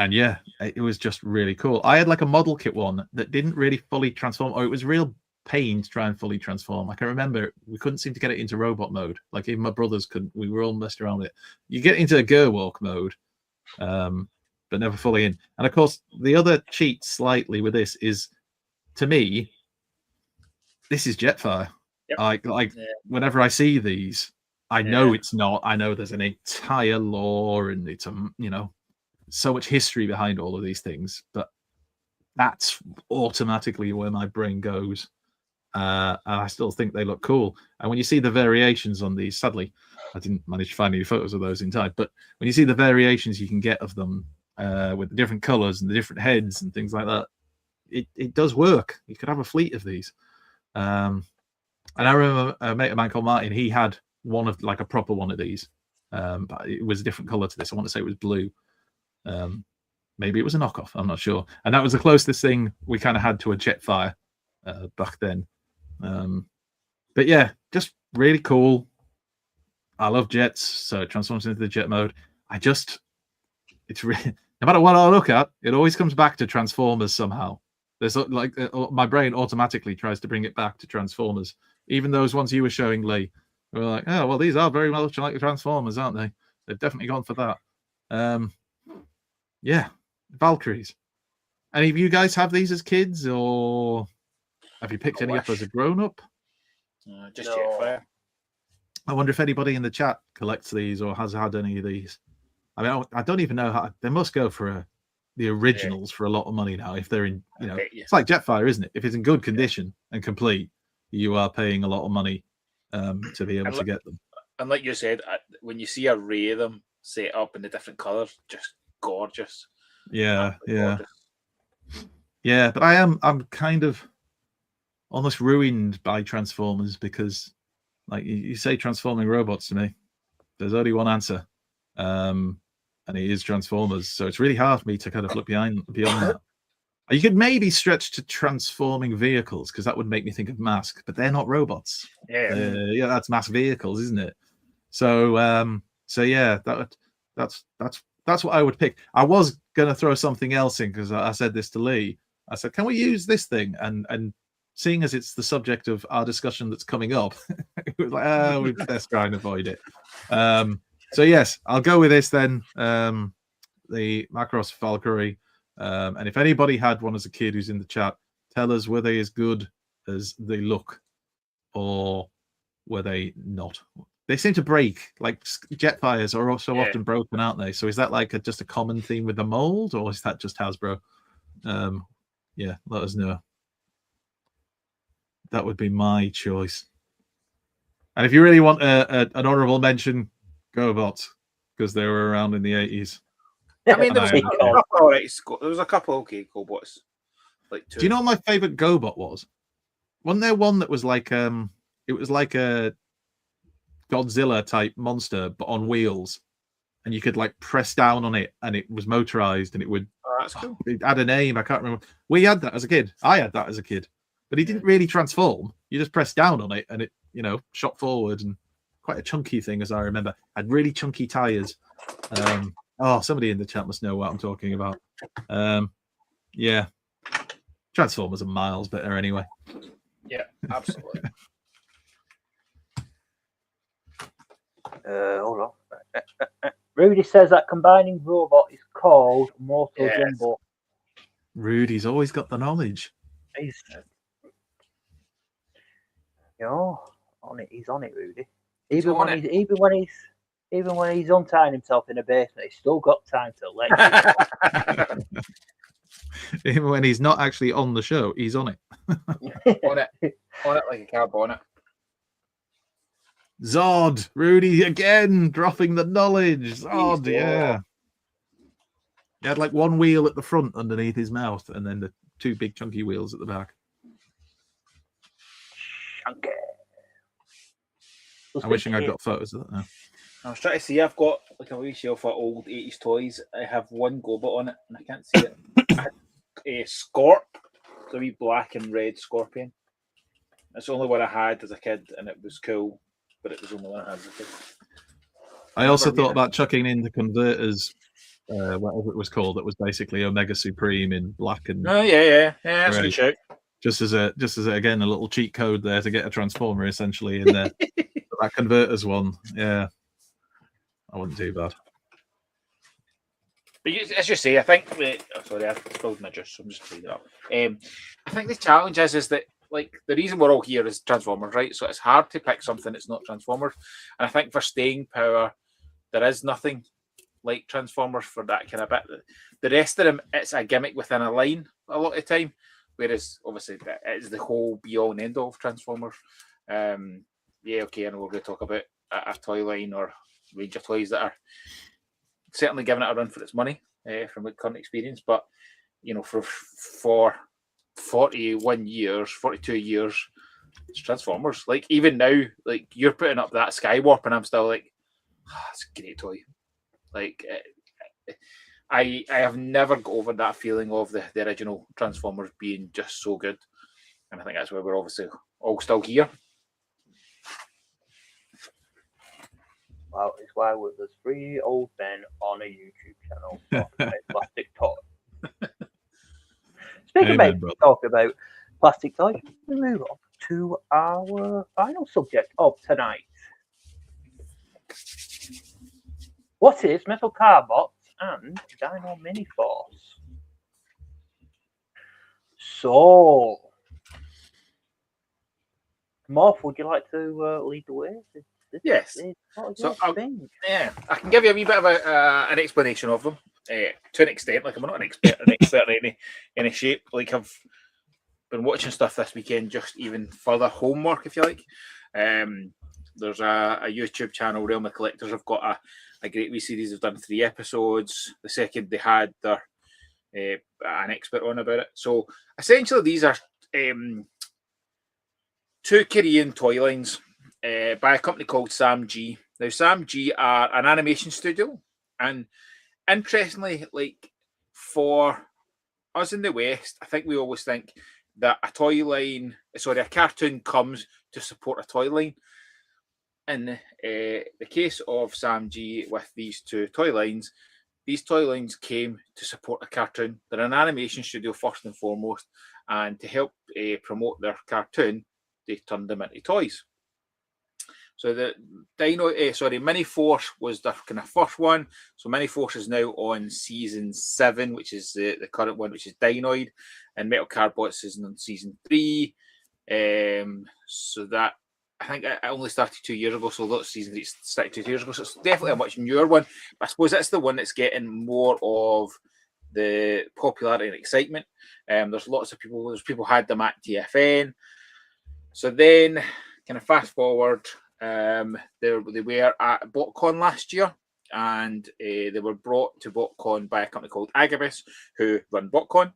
yeah, it was just really cool. I had like a model kit one that didn't really fully transform, or it was real pain to try and fully transform. I can remember we couldn't seem to get it into robot mode. Like, even my brothers couldn't. We were all messed around with it. You get into a Gerwalk mode, but never fully in. And of course, the other cheat slightly with this is, to me, this is Jetfire. Yep. Like whenever I see these, I know it's not. I know there's an entire lore and it's so much history behind all of these things, but that's automatically where my brain goes. And I still think they look cool. And when you see the variations on these, sadly, I didn't manage to find any photos of those in time, but when you see the variations you can get of them with the different colors and the different heads and things like that, it does work. You could have a fleet of these. And I remember a mate of mine called Martin. He had one of like a proper one of these, but it was a different color to this. I want to say it was blue. Maybe it was a knockoff. I'm not sure. And that was the closest thing we kind of had to a Jetfire back then. But yeah, just really cool. I love jets, so it transforms into the jet mode. It's really, no matter what I look at, it always comes back to Transformers somehow. There's like my brain automatically tries to bring it back to Transformers. Even those ones you were showing, Lee, we were like, oh well, these are very much like the Transformers, aren't they? They've definitely gone for that. Yeah, Valkyries. Any of you guys have these as kids, or have you picked any up as a grown-up? Just No. Jetfire. I wonder if anybody in the chat collects these or has had any of these. I mean, I don't even know how they must go for the originals for a lot of money now. If they're in, it's like Jetfire, isn't it? If it's in good condition and complete, you are paying a lot of money to be able to get them. And like you said, when you see a array of them set up in the different colours, just gorgeous. Yeah, Gorgeous. yeah. But I'm kind of almost ruined by Transformers because, like you say, transforming robots to me, there's only one answer, and it is Transformers. So it's really hard for me to kind of look beyond that. You could maybe stretch to transforming vehicles because that would make me think of Mask, but they're not robots. Yeah, that's Mask vehicles, isn't it? So, yeah, that's what I would pick. I was gonna throw something else in because I said this to Lee. I said, "Can we use this thing?" And seeing as it's the subject of our discussion that's coming up, it was like, we best try and avoid it. So yes, I'll go with this then. The Macross Valkyrie. And if anybody had one as a kid who's in the chat, tell us were they as good as they look, or were they not? They seem to break. Like Jetfires are also often broken, aren't they? So is that like just a common theme with the mold, or is that just Hasbro? Yeah, let us know. That would be my choice. And if you really want an honourable mention, GoBots, because they were around in the 80s. I mean, there was a couple okay GoBots. Like two. Do you know what my favourite GoBot was? Wasn't there one that was like it was like a Godzilla type monster but on wheels, and you could like press down on it and it was motorized and it would that's cool. It had a name, I can't remember. We had that as a kid. I had that as a kid. But he didn't really transform. You just pressed down on it and it, shot forward, and quite a chunky thing as I remember. Had really chunky tires. Somebody in the chat must know what I'm talking about. Yeah. Transformers are miles better anyway. Yeah, absolutely. Hold on. Rudy says that combining robot is called Moto Jumbo. Rudy's always got the knowledge. He's on it. He's on it, Rudy. Even when he's untying himself in a basement, he's still got time to let you. Even when he's not actually on the show, he's on it. on it like a car bonnet. Zod, Rudy again, dropping the knowledge. Zod, yeah. He had like one wheel at the front underneath his mouth, and then the two big chunky wheels at the back. Chunky. I'm wishing I'd got photos of that now. I was trying to see. I've got like a wee shelf of old 80s toys. I have one GoBot on it, and I can't see it. I had a Scorp, the wee black and red Scorpion. That's the only one I had as a kid, and it was cool, but it was the only one I had as a kid. I also thought about chucking in the converters, whatever it was called. That was basically Omega Supreme in black and. Oh yeah, that's a good shout. Just as again a little cheat code there to get a transformer essentially in there. That converters one, yeah, I wouldn't do bad. But as you say, I think sorry, I spilled my juice, so I'm just cleaning it up. I think the challenge is that like the reason we're all here is Transformers, right? So it's hard to pick something that's not Transformers, and I think for staying power, there is nothing like Transformers for that kind of bit. The rest of them, it's a gimmick within a line a lot of the time. Whereas, obviously, it's the whole be-all and end-all of Transformers. I know we're going to talk about a toy line or range of toys that are certainly giving it a run for its money from my current experience. But, for 42 years, it's Transformers. Like even now, like you're putting up that Skywarp, and I'm still like, it's a great toy. Like I have never got over that feeling of the original Transformers being just so good, and I think that's why we're obviously all still here. Well, it's why there's 3 old men on a YouTube channel talking about plastic toys. Speaking Amen, about brother. talking about plastic toys, we move on to our final subject of tonight. What is Metal Cardbots and Dinoid Miniforce? So, Morph, would you like to lead the way? Yes. So I can give you a wee bit of an explanation of them to an extent. Like I'm not an expert in any shape. Like I've been watching stuff this weekend, just even further homework, if you like. There's a YouTube channel, Realm of Collectors. I've got a great wee series. They've done 3 episodes. The second they had their an expert on about it. So essentially, these are 2 Korean toy lines. By a company called Sam G. Now, Sam G are an animation studio, and interestingly, like for us in the West, I think we always think that a cartoon comes to support a toy line. In the case of Sam G with these 2 toy lines, these toy lines came to support a cartoon. They're an animation studio first and foremost, and to help promote their cartoon, they turned them into toys. So the Miniforce was the kind of first one. So Miniforce is now on season 7, which is the current one, which is Dinoid, and Metal Cardbots is on season 3. So that I think it only started 2 years ago. So lots of seasons started 2 years ago. So it's definitely a much newer one. But I suppose that's the one that's getting more of the popularity and excitement. There's lots of people. There's people had them at TFN. So then, kind of fast forward. They were at BotCon last year, and they were brought to BotCon by a company called Agabus, who run BotCon.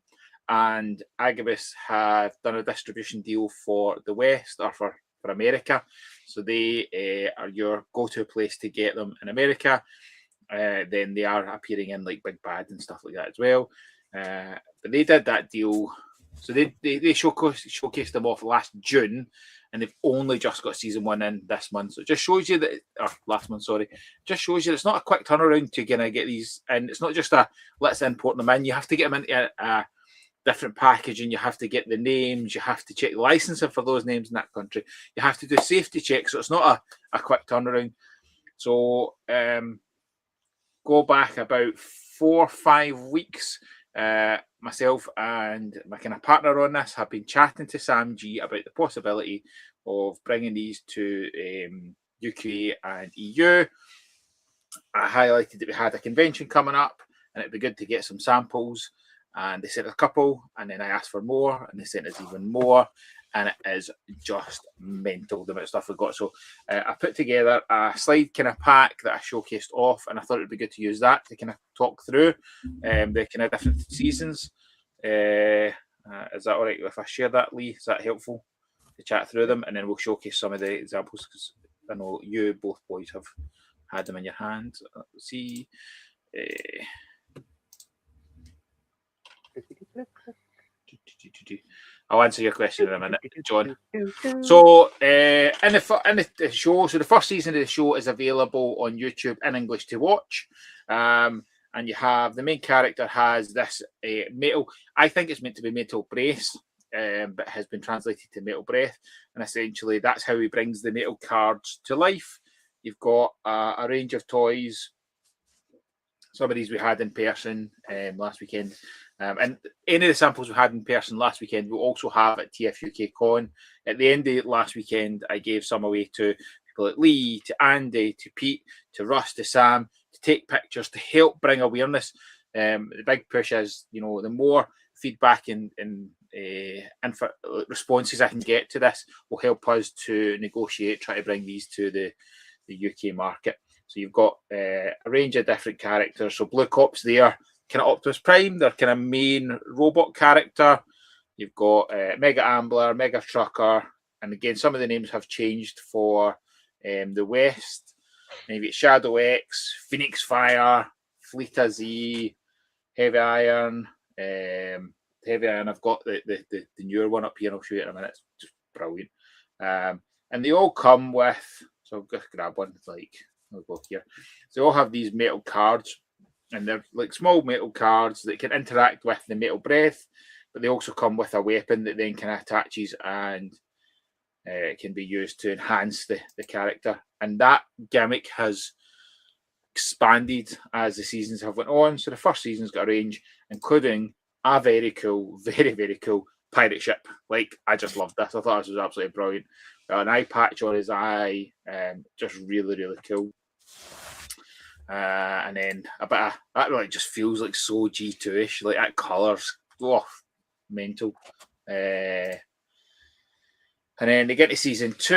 And Agabus have done a distribution deal for the West, or for America. So they are your go-to place to get them in America. Then they are appearing in like Big Bad and stuff like that as well. But they did that deal. So they showcased them off last June, and they've only just got season 1 in this month. So it just shows you that, or last month, sorry, just shows you that it's not a quick turnaround to kind of get these, and it's not just a let's import them in. You have to get them into a different packaging. You have to get the names. You have to check the licensing for those names in that country. You have to do safety checks. So it's not a quick turnaround. So go back about 4 or 5 weeks. Myself and my kind of partner on this have been chatting to Sam G about the possibility of bringing these to UK and EU. I highlighted that we had a convention coming up and it'd be good to get some samples, and they sent a couple, and then I asked for more and they sent us even more, and it is just mental the amount of stuff we've got. So I put together a slide kind of pack that I showcased off, and I thought it'd be good to use that to kind of talk through the kind of different seasons. Is that all right if I share that, Lee? Is that helpful to chat through them? And then we'll showcase some of the examples, because I know you both boys have had them in your hands. Let's see. I'll answer your question in a minute, John. So, in the show, so the first season of the show is available on YouTube in English to watch. And you have the main character has this metal. I think it's meant to be metal brace, but has been translated to metal breath. And essentially, that's how he brings the metal cards to life. You've got a range of toys. Some of these we had in person last weekend. And any of the samples we had in person last weekend, we'll also have at TFUK Con. At the end of last weekend, I gave some away to people like Lee, to Andy, to Pete, to Russ, to Sam, to take pictures, to help bring awareness. The big push is, the more feedback and responses I can get to this will help us to negotiate, try to bring these to the UK market. So you've got a range of different characters. So Blue Cop's there, kind of Optimus Prime, their kind of main robot character. You've got Mega Ambler, Mega Trucker, And again, some of the names have changed for the West. And you've got Shadow X, Phoenix Fire, Fleeta Z, Heavy Iron. Heavy Iron, I've got the newer one up here. I'll show you in a minute. It's just brilliant. And they all come with, so I'll just grab one, like, I'll go here. So they all have these metal cards, and they're like small metal cards that can interact with the metal breath, but they also come with a weapon that then kind of attaches and can be used to enhance the character. And that gimmick has expanded as the seasons have went on. So the first season's got a range, including a very cool, very, very cool pirate ship. Like, I just loved this. I thought this was absolutely brilliant. An eye patch on his eye, just really, really cool. And then a bit of that, really just feels like so G2-ish. Like, that colour's mental. And then they get to season 2,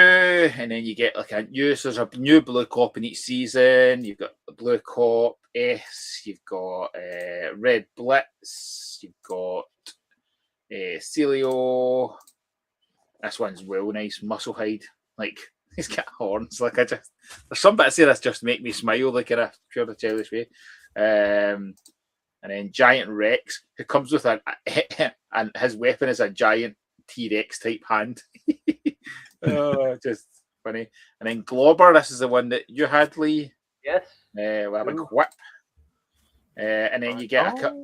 and then you get like there's a new Blue Cop in each season. You've got the Blue Cop S, you've got Red Blitz, you've got Celio. This one's well nice, Musclehide. Like, he's got horns. Like, there's some bits here that just make me smile, like in a pure childish way. And then Giant Rex, who comes with and his weapon is a giant T-Rex type hand. Oh, just funny. And then Globber, this is the one that you had, Lee. Yes. We have a whip. And then you get a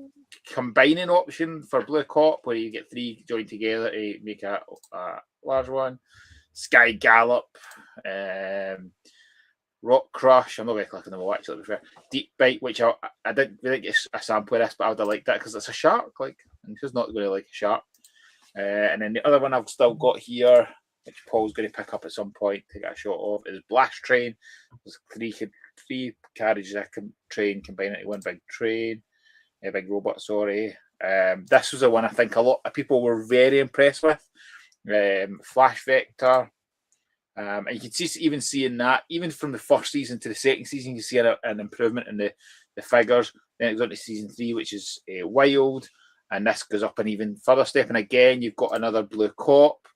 combining option for Blue Cop, where you get 3 joined together to make a large one. Sky Gallop, Rock Crush. I'm not going to click on them all, actually, to be fair. Deep Bite, which I didn't really get a sample of this, but I would have liked that because it's a shark. Like, and who's not going to like a shark? And then the other one I've still got here, which Paul's going to pick up at some point to get a shot of, is Blast Train. There's three carriages I can train combined into one big train, a big robot. Sorry. This was the one I think a lot of people were very impressed with. Flash Vector. And you can see in that, even from the first season to the second season, you see an improvement in the figures. Then it goes on to season 3, which is Wild. And this goes up an even further step. And again, you've got another Blue Cop,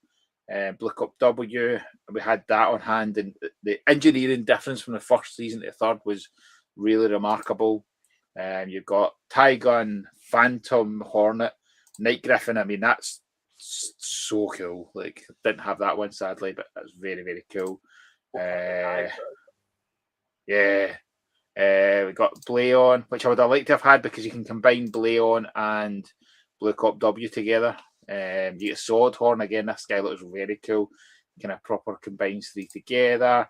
Blue Cop W. We had that on hand. And the engineering difference from the first season to the third was really remarkable. You've got Tygun, Phantom, Hornet, Night Griffin. I mean, that's so cool. Like, didn't have that one, sadly, but that's very, very cool. Yeah. We got Blaeon, which I would have liked to have had because you can combine Blaeon and Blue Cop W together. You get Swordhorn again. This guy looks very cool. Kind of proper combines 3 together.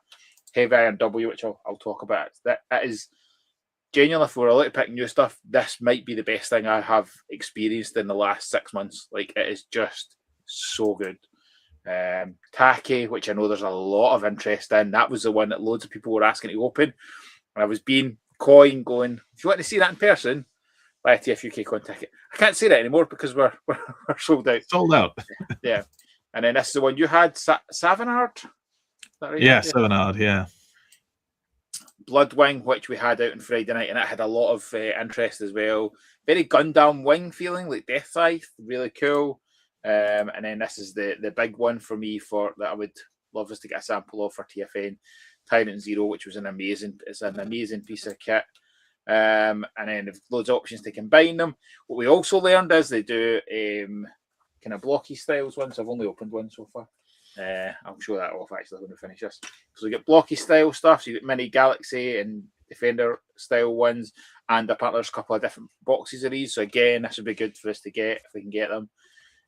Heavy Iron W, which I'll talk about. That is genuinely, if we're allowed to pick new stuff, this might be the best thing I have experienced in the last 6 months. Like, it is just so good. Taki, which I know there's a lot of interest in. That was the one that loads of people were asking to open. I was being coy and going, if you want to see that in person, buy a TFUK Con ticket. I can't say that anymore because we're sold out. Sold out. Yeah. And then this is the one you had, Savanard? Right? Yeah, Savanard, yeah. Bloodwing, which we had out on Friday night, and it had a lot of interest as well. Very Gundam Wing feeling, like Death Scythe, really cool. And then this is the big one for me that I would love us to get a sample of for TFN. Tyrant Zero, which was an amazing piece of kit. And then there's loads of options to combine them. What we also learned is they do kind of blocky styles ones. I've only opened one so far. I'll show that off actually when we finish this. So we get blocky style stuff. So you get Mini Galaxy and Defender style ones, and apparently there's a couple of different boxes of these. So again, this would be good for us to get if we can get them.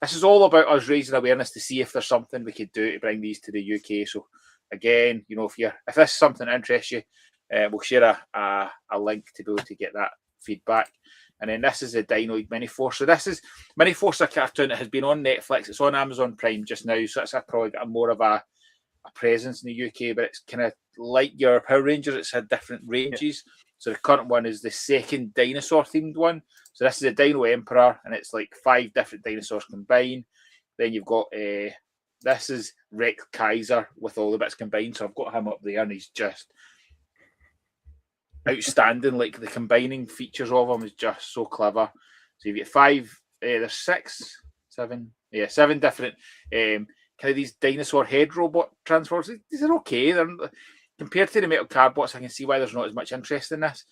This is all about us raising awareness to see if there's something we could do to bring these to the UK. So again, you know, if this is something that interests you, we'll share a link to be able to get that feedback. And then this is a Dinoid Miniforce. So this is Miniforce, a cartoon that has been on Netflix. It's on Amazon Prime just now, so it's probably got more of a presence in the UK. But it's kind of like your Power Rangers. It's had different ranges. Yeah. So the current one is the second dinosaur themed one. So this is a Dino Emperor, and it's like 5 different dinosaurs combined. Then you've got this is Rex Kaiser with all the bits combined. So I've got him up there, and he's just outstanding. Like, the combining features of him is just so clever. So you get 5, there's 7 different kind of these dinosaur head robot Transformers. These are okay. They're compared to the metal Cardbots. I can see why there's not as much interest in this.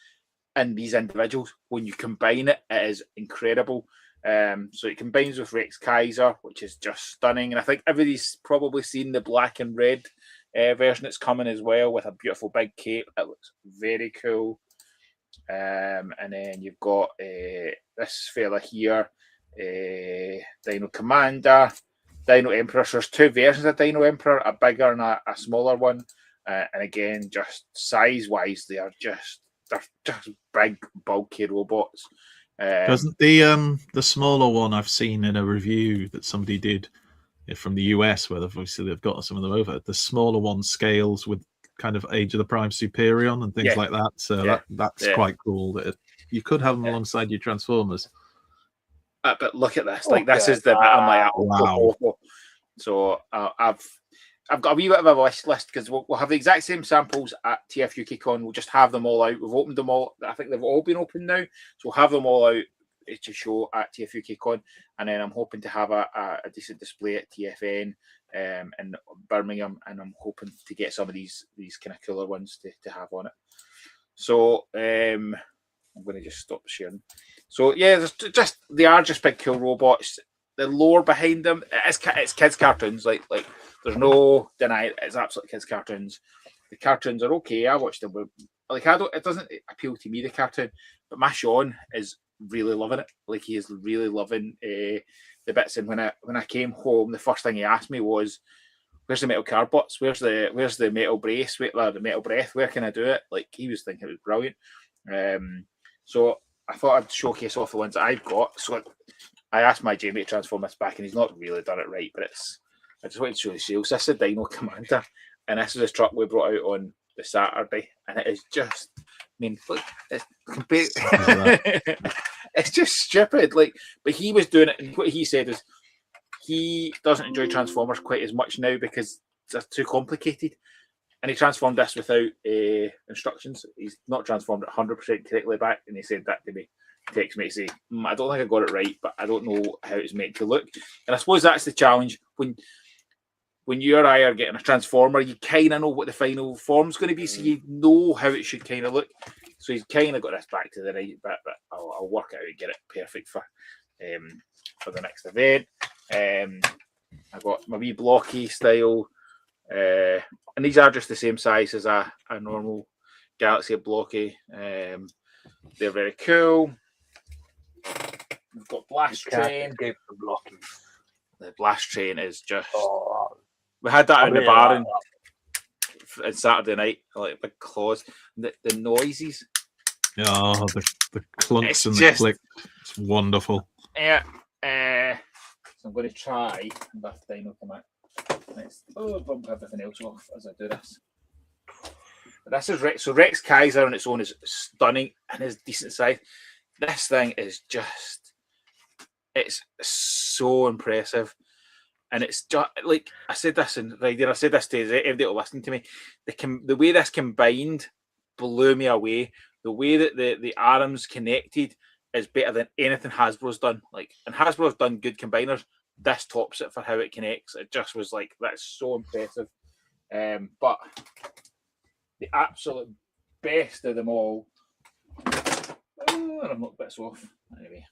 And these individuals, when you combine it, it is incredible. So it combines with Rex Kaiser, which is just stunning. And I think everybody's probably seen the black and red version that's coming as well, with a beautiful big cape. It looks very cool. And then you've got this fella here, Dino Commander, Dino Emperor. So there's two versions of Dino Emperor, a bigger and a smaller one. And again, just size-wise, they're just big, bulky robots. Doesn't the smaller one I've seen in a review that somebody did from the US, where obviously they've got some of them over, the smaller one scales with kind of Age of the Prime Superion and things like that. So that's quite cool. That you could have them alongside your Transformers. But look at this. Like, this is the bit I'm like, wow. So I've got a wee bit of a wish list, because we'll have the exact same samples at TF UKCon. We'll just have them all out. We've opened them all. I think they've all been opened now. So we'll have them all out to show at TF UKCon. And then I'm hoping to have a decent display at TFN in Birmingham. And I'm hoping to get some of these kind of cooler ones to have on it. So I'm going to just stop sharing. So yeah, they are just big cool robots. The lore behind them, it's kids cartoons. Like there's no denying it's absolute kids cartoons. The cartoons are okay. I watched them. Like, it doesn't appeal to me, the cartoon, but my Sean is really loving it. Like, he is really loving the bits. And when I came home, the first thing he asked me was, "Where's the metal Cardbots? Where's the metal brace? The metal breath? Where can I do it?" Like, he was thinking it was brilliant. So I thought I'd showcase off the ones that I've got. So I asked my Jamie to transform this back, and he's not really done it right, but I just wanted to show the sales. This is a Dino Commander, and this is a truck we brought out on the Saturday, and it is just, I mean, look, it's just stupid. Like, but he was doing it, and what he said is he doesn't enjoy Transformers quite as much now because they're too complicated, and he transformed this without instructions. He's not transformed it 100% correctly back, and he said that to me. Text me to say, I don't think I got it right, but I don't know how it's meant to look. And I suppose that's the challenge. When you or I are getting a Transformer, you kind of know what the final form's going to be, so you know how it should kind of look. So he's kind of got this back to the right bit, but I'll work out and get it perfect for the next event. I got my wee blocky style, and these are just the same size as a normal Galaxy blocky. They're very cool. We've got Blast Train. The Blast Train is just. We had that in the bar on Saturday night, like big claws. The noises. Oh, the clunks and the clicks. It's wonderful. Yeah. So I'm going to try and let Dino come out. Bump everything else off as I do this. But this is Rex. So Rex Kaiser on its own is stunning and is decent size. This thing is just. It's so impressive. And it's just like I said this in I said this to everybody listening to me. The way this combined blew me away. The way that the arms connected is better than anything Hasbro's done. Like, and Hasbro's done good combiners. This tops it for how it connects. It just was like, that's so impressive. But the absolute best of them all. I'm not bits off anyway.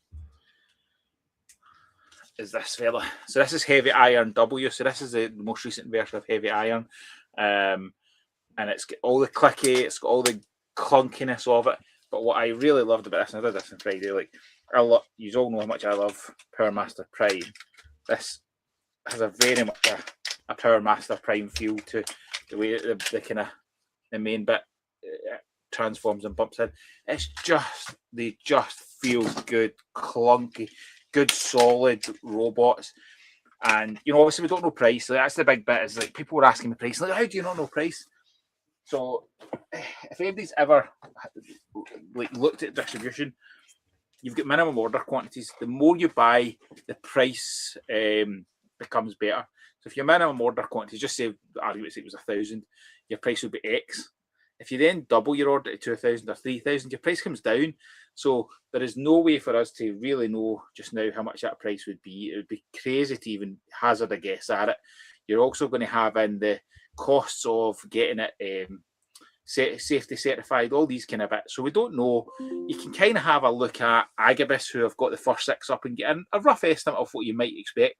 Is this fella? So this is Heavy Iron W. So this is the most recent version of Heavy Iron, and it's got all the clicky, it's got all the clunkiness of it. But what I really loved about this, and I did this on Friday, like you all know how much I love Power Master Prime. This has a very much a Power Master Prime feel to the way the kind of the main bit transforms and bumps in. It's just they just feel good, clunky. Good solid robots, and obviously we don't know price. So that's the big bit. Is like people were asking the price. Like, how do you not know price? So if anybody's ever looked at distribution, you've got minimum order quantities. The more you buy, the price becomes better. So if your minimum order quantities, just say the argument say it was 1,000, your price would be X. If you then double your order to 2,000 or 3,000, your price comes down. So there is no way for us to really know just now how much that price would be. It would be crazy to even hazard a guess at it. You're also going to have in the costs of getting it safety certified, all these kind of bits. So we don't know. You can kind of have a look at Agabus, who have got the first 6 up, and get a rough estimate of what you might expect.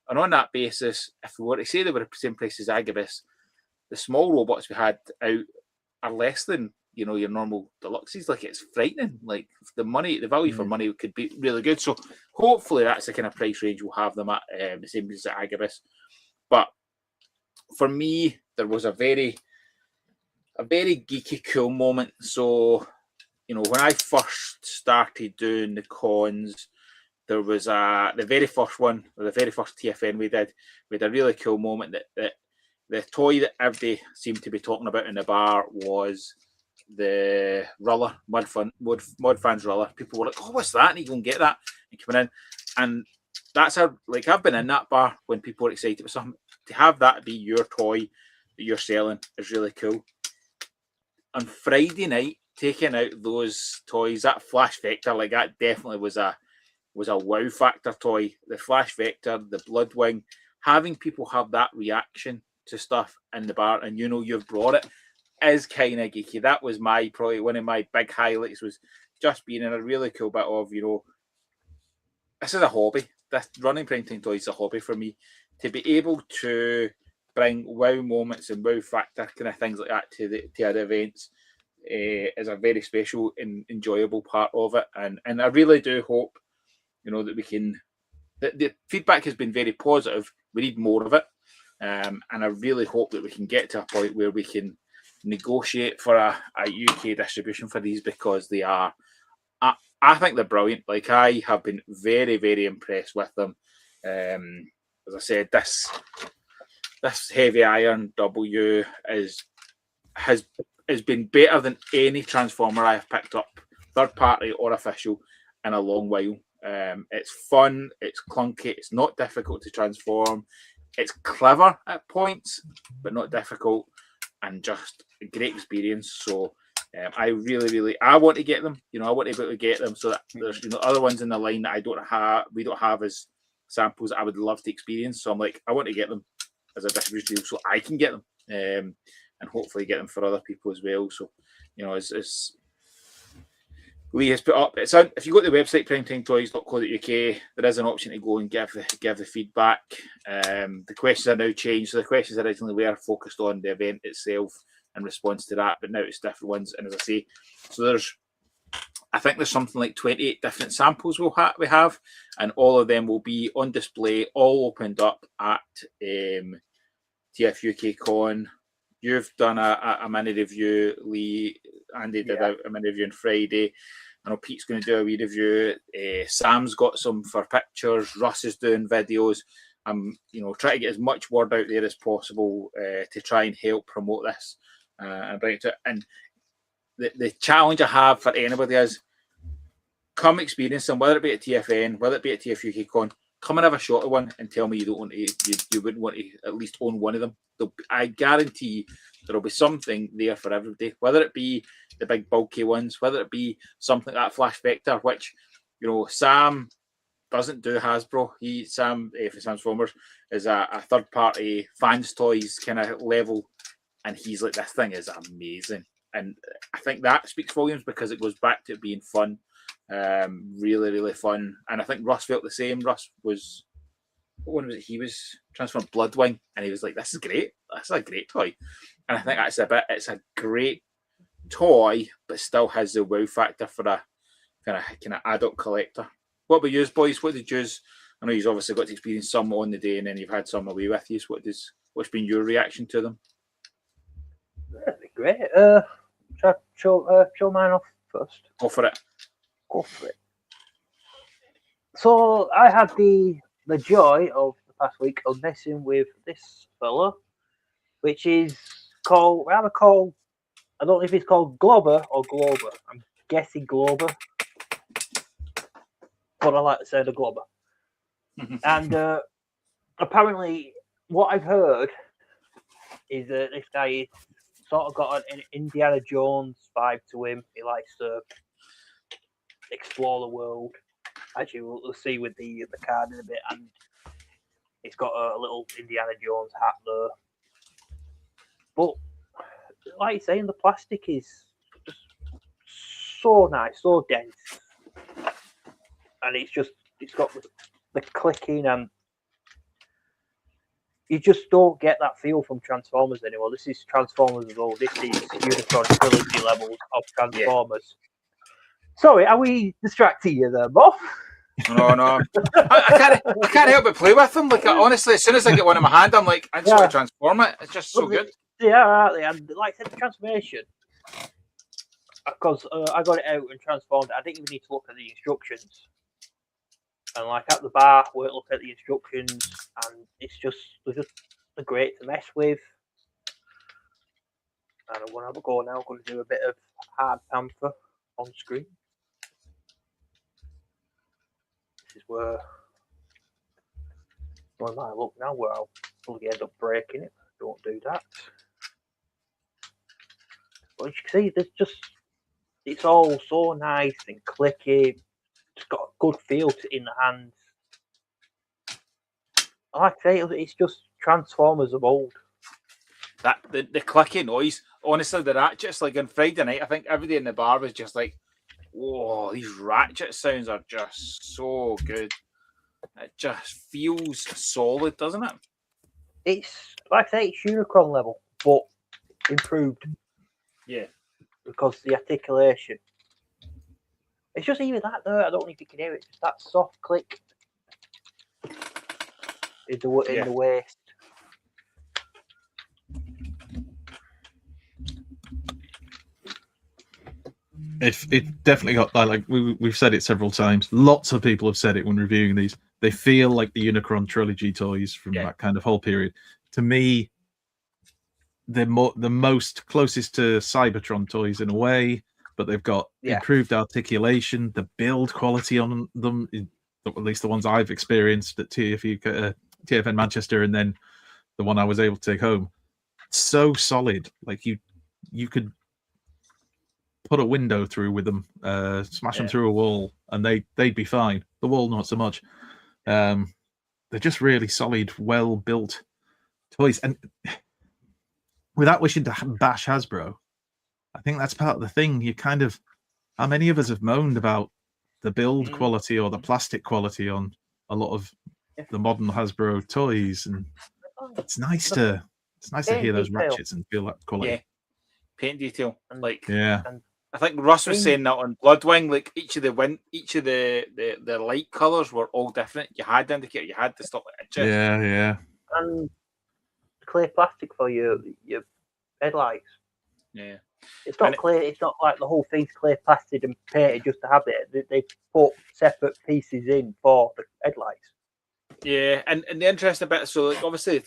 And on that basis, if we were to say they were the same price as Agabus, the small robots we had out are less than your normal deluxes. Like, it's frightening. Like, the value for money could be really good. So hopefully that's the kind of price range we'll have them at, the same as Agabus. But for me, there was a very geeky cool moment. So when I first started doing the cons, there was the very first one, or the very first TFN we had a really cool moment that the toy that everybody seemed to be talking about in the bar was the Ruller, Mod Fans Ruller. People were like, "Oh, what's that?" And you go and get that and coming in. And that's I've been in that bar when people are excited about something. To have that be your toy that you're selling is really cool. On Friday night, taking out those toys, that Flash Vector, like, that definitely was a wow factor toy. The Flash Vector, the Bloodwing, having people have that reaction to stuff in the bar, and you've brought it, is kind of geeky. That was probably one of my big highlights, was just being in a really cool bit of, this is a hobby. This running Pime Time Toys is a hobby for me. To be able to bring wow moments and wow factor kind of things like that to our events is a very special and enjoyable part of it. And I really do hope, that we can. The feedback has been very positive. We need more of it. And I really hope that we can get to a point where we can negotiate for a UK distribution for these, because they are, I think they're brilliant. Like, I have been very, very impressed with them. As I said, this Heavy Iron W has been better than any Transformer I have picked up, third party or official, in a long while. It's fun, it's clunky, it's not difficult to transform, it's clever at points, but not difficult, and just a great experience. So I really, I want to get them. I want to be able to get them, so that there's other ones in the line that we don't have as samples that I would love to experience. So I'm like, I want to get them as a distribution deal so I can get them, and hopefully get them for other people as well. So as Lee has put up, it's on, if you go to the website primetimetoys.co.uk, there is an option to go and give the feedback. The questions are now changed. So the questions originally were focused on the event itself in response to that, but now it's different ones. And as I say, so I think there's something like 28 different samples we have, and all of them will be on display, all opened up at TF UK Con. You've done a mini review, Lee. Andy did a mini review on Friday. I know Pete's going to do a wee review. Sam's got some for pictures. Russ is doing videos. I'm, trying to get as much word out there as possible to try and help promote this and bring it to it. And the challenge I have for anybody is, come experience them, whether it be at TFN, whether it be at TF UK Con. Come and have a shot at one and tell me you don't want to. You wouldn't want to at least own one of them. I guarantee there'll be something there for everybody. Whether it be the big bulky ones, whether it be something like that Flash Vector, which Sam doesn't do Hasbro. Sam for Transformers is a third party fans toys kind of level, and he's like, this thing is amazing. And I think that speaks volumes, because it goes back to it being fun. Really, really fun. And I think Russ felt the same. Russ was, what one was it? He was Transformed Bloodwing, and he was like, this is great. That's a great toy. And I think it's a great toy, but still has the wow factor for a kind of adult collector. What about you, boys? What did you? I know you've obviously got to experience some on the day, and then you've had some away with you. So what's been your reaction to them? That'd be great. Show mine off first. Go for it. So I had the joy of the past week of messing with this fella, which is called, I don't know if it's called Glober or Glober. I'm guessing Glober, but I like to say the Glober. And apparently what I've heard is that this guy is sort of got an Indiana Jones vibe to him. He likes to explore the world, as you will see with the card in a bit, and he's got a little Indiana Jones hat there. But like you're saying, the plastic is just so nice, so dense, and it's got the clicking, and you just don't get that feel from Transformers anymore. This is Transformers as well. This is Unicron trilogy levels of Transformers. Yeah. Sorry, are we distracting you there, Moff? No. I can't help but play with them. Like, honestly, as soon as I get one in my hand, I'm like, I just want to transform it. It's just so good. Yeah, aren't they? And like I said, the transformation, because I got it out and transformed, I didn't even need to look at the instructions. And like at the bar, we look at the instructions, and they're great to mess with. And I'm gonna have a go now. I'm gonna do a bit of Hard Panther on screen. This is where I might look now, where I'll probably end up breaking it. Don't do that. But as you can see, it's all so nice and clicky. It's got a good feel in the hands. Like I say, it's just Transformers of old. That the clicky noise, honestly, the ratchets, like on Friday night, I think everybody in the bar was just like, whoa, these ratchet sounds are just so good. It just feels solid, doesn't it? It's, like I say, it's Unicron level, but improved. Yeah. Because the articulation. It's just even that there, I don't know if you can hear it, it's just that soft click in the waist. It definitely got like we've said it several times. Lots of people have said it when reviewing these. They feel like the Unicron trilogy toys from that kind of whole period. To me, they're the most closest to Cybertron toys in a way, but they've got improved articulation, the build quality on them, at least the ones I've experienced at TFN Manchester, and then the one I was able to take home. So solid, like you could put a window through with them, smash them through a wall, and they'd be fine. The wall, not so much. They're just really solid, well built toys, and without wishing to bash Hasbro, I think that's part of the thing. You kind of, how many of us have moaned about the build quality or the plastic quality on a lot of the modern Hasbro toys, and it's nice to hear those ratchets and feel that quality. Yeah, paint detail, like And I think Russ was saying that on Bloodwing, like each of the light colors were all different. You had to indicate, you had to stop it. Yeah. And clear plastic for your headlights. Yeah. It's not clear. It's not like the whole thing's clear plastic and painted just to have it. They put separate pieces in for the headlights. Yeah, and the interesting bit, so like obviously,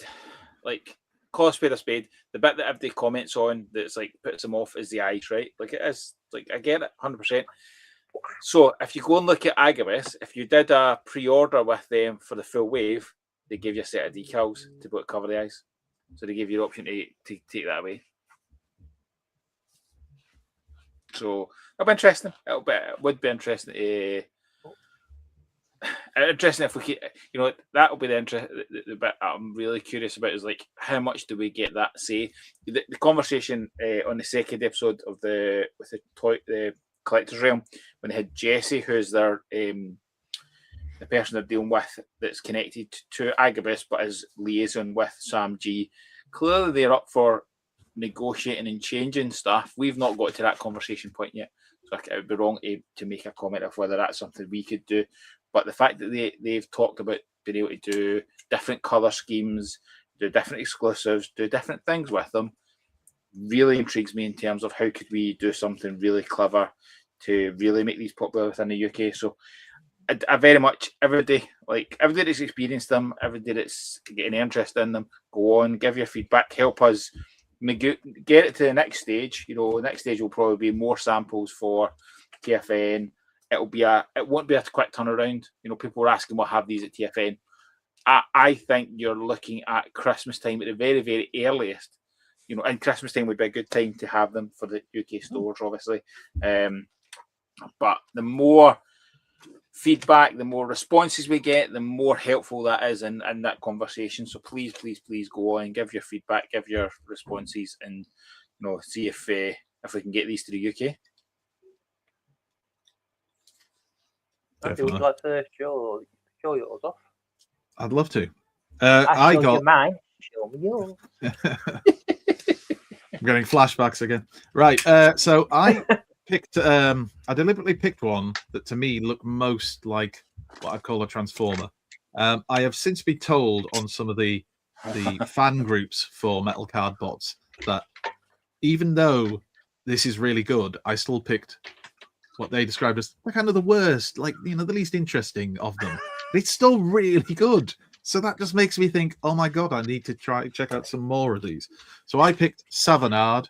like call a spade a spade. The bit that everybody comments on that's like puts them off is the eyes, right? Like it is. Like I get it, 100%. So if you go and look at Agabus, if you did a pre-order with them for the full wave, they give you a set of decals to cover the eyes. So they give you the option to take that away. So it'll be interesting. It would be interesting. Interesting if we keep, that'll be the bit I'm really curious about is like how much do we get that say? The conversation on the second episode of the collector's realm when they had Jesse, who's their the person they're dealing with that's connected to Agabus but is liaison with Sam G. Clearly they're up for negotiating and changing stuff. We've not got to that conversation point yet, so it would be wrong to make a comment of whether that's something we could do. But the fact that they've talked about being able to do different colour schemes, do different exclusives, do different things with them, really intrigues me in terms of how could we do something really clever to really make these popular within the UK. So I very much, everybody that's experienced them, everybody that's getting interest in them, go on, give your feedback, help us get it to the next stage. The next stage will probably be more samples for TFN. It won't be a quick turnaround. People were asking what have these at TFN. I think you're looking at Christmas time at the very, very earliest you know, and Christmas time would be a good time to have them for the UK stores, obviously. But the more feedback, the more responses we get, the more helpful that is in that conversation. So please go on, give your feedback, give your responses, and you know, see if we can get these to the UK. Would you like to show yours off? I'd love to. I got you mine. Show me yours. I'm getting flashbacks again. Right. So I picked. I deliberately picked one that to me looked most like what I'd call a Transformer. I have since been told on some of the fan groups for Metal Cardbots that even though this is really good, I still picked what they described as the kind of the worst, like, you know, the least interesting of them. But it's still really good. So that just makes me think, oh my God, I need to check out some more of these. So I picked Savanard.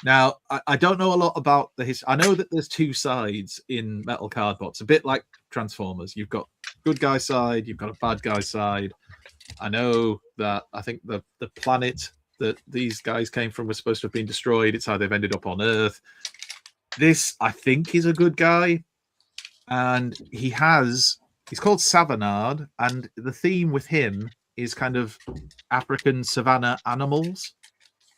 Now, I don't know a lot about the history. I know that there's two sides in Metal Cardbots, a bit like Transformers. You've got good guy side, you've got a bad guy side. I know that I think the planet that these guys came from was supposed to have been destroyed. It's how they've ended up on Earth. This, I think, is a good guy. And he's called Savanard, and the theme with him is kind of African savanna animals.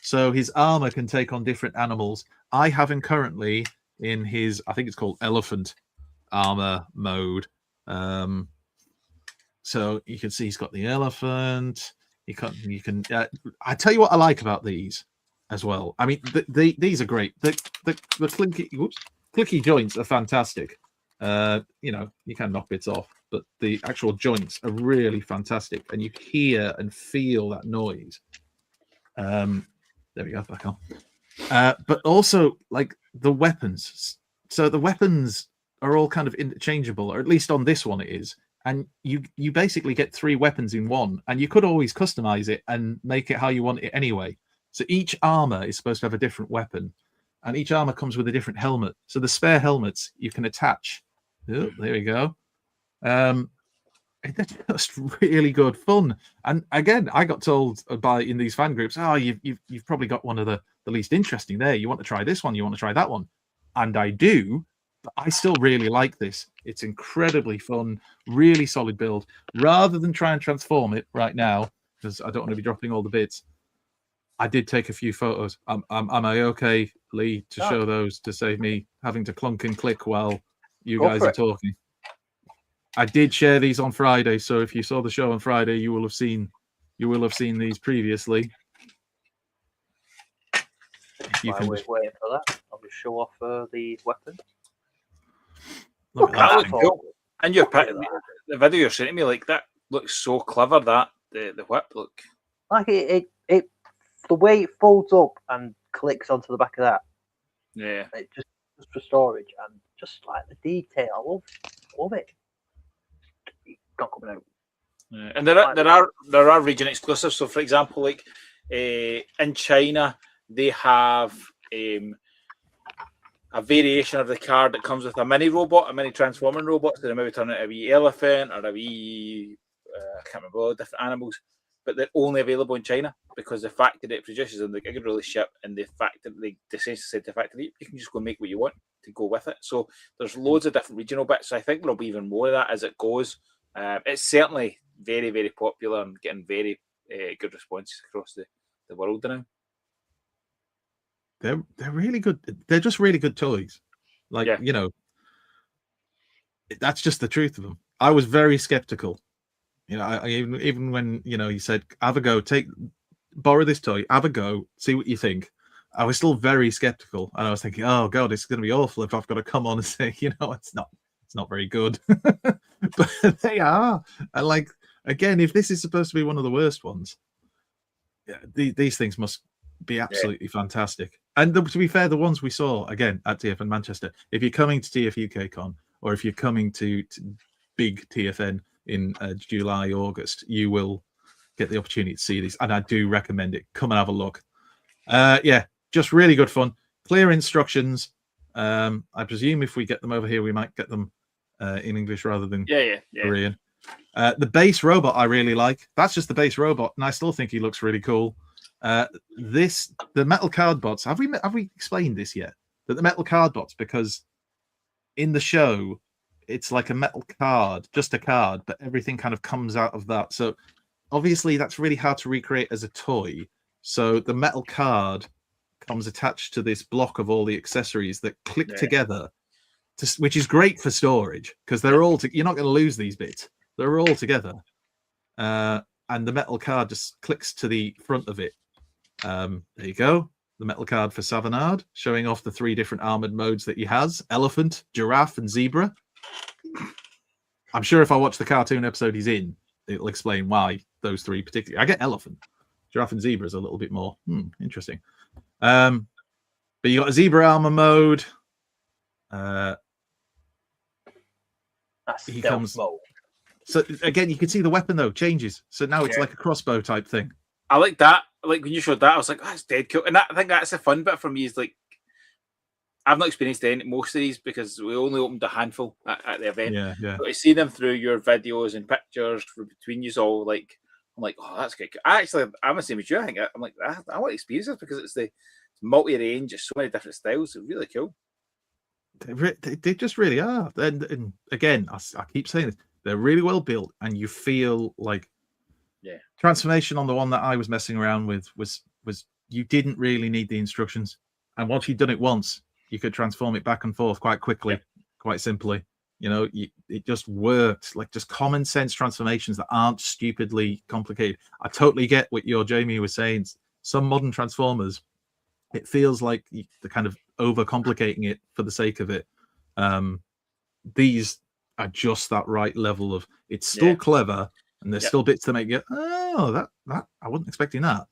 So his armor can take on different animals. I have him currently in his, I think it's called elephant armor mode. So you can see he's got the elephant. You can. I tell you what I like about these as well. I mean, these are great. The clicky joints are fantastic. You know, you can knock bits off, but the actual joints are really fantastic, and you hear and feel that noise. There we go, back on. But also, like, the weapons. So the weapons are all kind of interchangeable, or at least on this one it is. And you basically get 3 weapons in one, and you could always customize it and make it how you want it anyway. So each armor is supposed to have a different weapon, and each armor comes with a different helmet. So the spare helmets you can attach. Oh, there we go. They're just really good fun. And again, I got told in these fan groups, oh, you've probably got one of the least interesting there. You want to try this one, you want to try that one. And I do, but I still really like this. It's incredibly fun, really solid build. Rather than try and transform it right now, because I don't want to be dropping all the bits, I did take a few photos. Am I okay, Lee, to show those to save me having to clunk and click while you guys are talking? I did share these on Friday, so if you saw the show on Friday, you will have seen these previously. While we're waiting for that, I'll just show off the weapon. Look, that looks cool. And the video you're sending me, like, that looks so clever. That the whip look. Like it the way it folds up and clicks onto the back of that. Yeah. It just for storage, and just like the detail, I love it. Not coming out. Yeah. And there are region exclusives. So, for example, like in China, they have a variation of the card that comes with a mini transforming robot. So they maybe turn it a wee elephant or a wee I can't remember all the different animals, but they're only available in China because the factory that it produces them, they can really ship, and the fact that they said the factory, you can just go make what you want to go with it. So there's loads of different regional bits. So I think there'll be even more of that as it goes. It's certainly very, very popular and getting very good responses across the world now. They're really good. They're just really good toys. Like, you know, that's just the truth of them. I was very skeptical. You know, I even when, you know, he said, have a go, borrow this toy, have a go, see what you think. I was still very skeptical, and I was thinking, oh God, it's going to be awful if I've got to come on and say, you know, it's not very good. But they are. And like, again, if this is supposed to be one of the worst ones, these things must be absolutely fantastic. And to be fair, the ones we saw again at TFN Manchester, if you're coming to TF UK Con, or if you're coming to big TFN in July, August, you will get the opportunity to see these, and I do recommend it. Come and have a look. Just really good fun. Clear instructions. I presume if we get them over here, we might get them in English rather than Korean. The base robot I really like. That's just the base robot, and I still think he looks really cool. The metal Cardbots. Have we explained this yet? That the metal Cardbots, because in the show it's like a metal card, just a card, but everything kind of comes out of that. So obviously that's really hard to recreate as a toy. So the metal card comes attached to this block of all the accessories that click together, which is great for storage because they're all. You're not going to lose these bits. They're all together, and the metal card just clicks to the front of it. There you go. The metal card for Savonard, showing off the 3 different armored modes that he has: elephant, giraffe, and zebra. I'm sure if I watch the cartoon episode he's in, it'll explain why those 3 particularly. I get elephant, giraffe, and zebra is a little bit more interesting. But you got a zebra armor mode. That's he comes mode. So again, you can see the weapon though changes. So now it's like a crossbow type thing. I like that. Like when you showed that, I was like, "Oh, that's dead cool." And I think that's the fun bit for me is like, I've not experienced most of these because we only opened a handful at the event. Yeah. But to see them through your videos and pictures between you all, like, I'm like, oh, that's good. I'm the same as you. I think I'm like, I want to experience this because it's multi-range. It's so many different styles. It's really cool. They just really are. And again, I keep saying this. They're really well built, and you feel like transformation on the one that I was messing around with was you didn't really need the instructions, and once you'd done it once, you could transform it back and forth quite quickly, quite simply. You know, it just worked. Like just common sense transformations that aren't stupidly complicated. I totally get what your Jamie was saying. Some modern Transformers, it feels like they're kind of overcomplicating it for the sake of it. These are just that right level of it's still clever, and there's still bits that make you that I wasn't expecting that,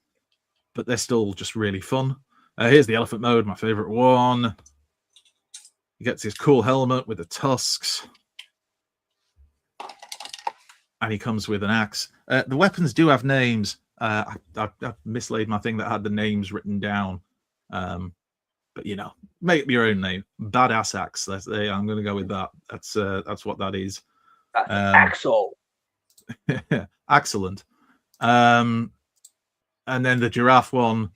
but they're still just really fun. Here's the elephant mode, my favorite one. He gets his cool helmet with the tusks, and he comes with an axe. The weapons do have names. I mislaid my thing that had the names written down, but you know, make up your own name. Badass axe. I'm going to go with that. That's what that is. Axel. Excellent. And then the giraffe one.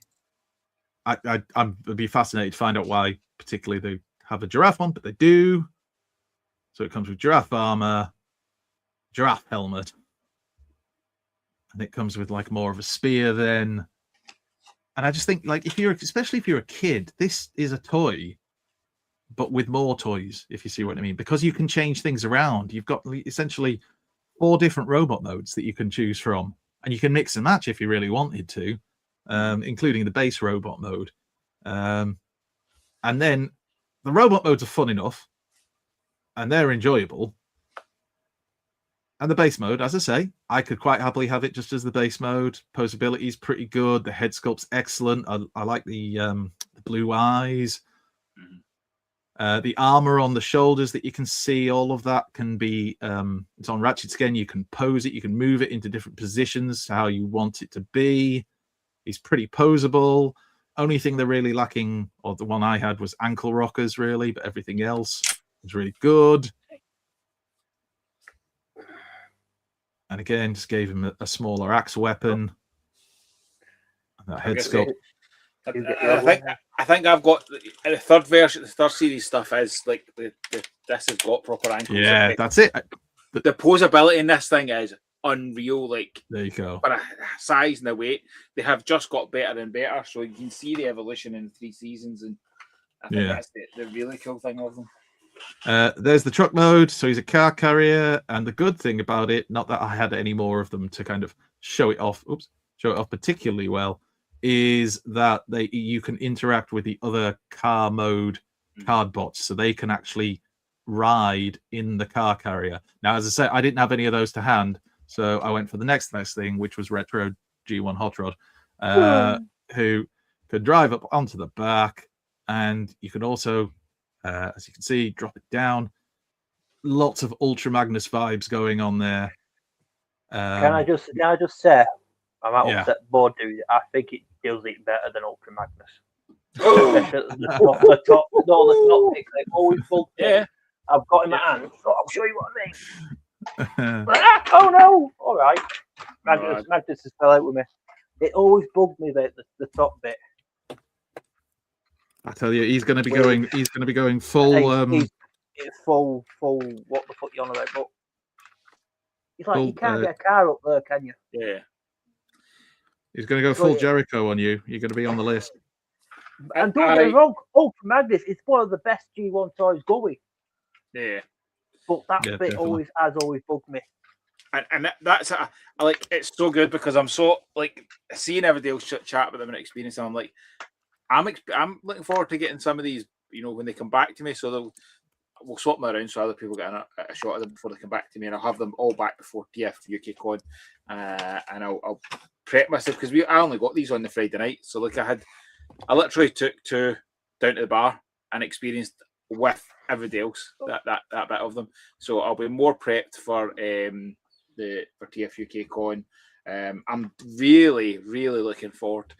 I'd be fascinated to find out why particularly they have a giraffe one, but they do. So it comes with giraffe armor, giraffe helmet, and it comes with like more of a spear then. And I just think, like, especially if you're a kid, this is a toy, but with more toys, if you see what I mean, because you can change things around. You've got essentially 4 different robot modes that you can choose from, and you can mix and match if you really wanted to. Including the base robot mode. And then the robot modes are fun enough and they're enjoyable. And the base mode, as I say, I could quite happily have it just as the base mode. Posability is pretty good. The head sculpt's excellent. I like the blue eyes. The armor on the shoulders that you can see, all of that can be, it's on ratchet skin. You can pose it. You can move it into different positions, how you want it to be. He's pretty posable. Only thing they're really lacking, or the one I had, was ankle rockers, really, but everything else is really good. And again, just gave him a smaller axe weapon. And that head sculpt. I think I've got the third version, the third series stuff is like this has got proper ankles. Yeah, that's it. The posability in this thing is unreal. Like, there you go. For a size and the weight, they have just got better and better. So you can see the evolution in 3 seasons, and I think that's the really cool thing of them. There's the truck mode, so he's a car carrier, and the good thing about it, not that I had any more of them to kind of show it off particularly well, is that you can interact with the other car mode Cardbots, so they can actually ride in the car carrier. Now, as I said, I didn't have any of those to hand, so I went for the next thing, which was Retro G1 Hot Rod, who could drive up onto the back, and you can also, as you can see, drop it down. Lots of Ultra Magnus vibes going on there. Can I just say, I might upset board dude. I think it does it better than Ultra Magnus. the top pick, they always pull. Yeah, I've got in my hand, so I'll show you what I mean. Oh no! All right, Magnus has fell out with me. It always bugged me about the top bit. I tell you, he's going to be Where- going. He's going to be going full. He's full. What the fuck you on about? But it's like you Full, can't get a car up there, can you? Yeah. He's going to go full Jericho on you. You're going to be on the list. And don't get me wrong, Ultra Magnus is one of the best G1 toys going. Yeah. But that bit definitely. has always bugged me. And that's I like it's so good because I'm so like seeing everybody else chat about them and experience them. I'm like, I'm looking forward to getting some of these, you know, when they come back to me. So we'll swap them around so other people get a shot of them before they come back to me, and I'll have them all back before TF UK Con, and I'll prep myself because I only got these on the Friday night. So like I literally took two down to the bar and experienced with everybody else that bit of them. So I'll be more prepped for for TF UK Con. I'm really looking forward.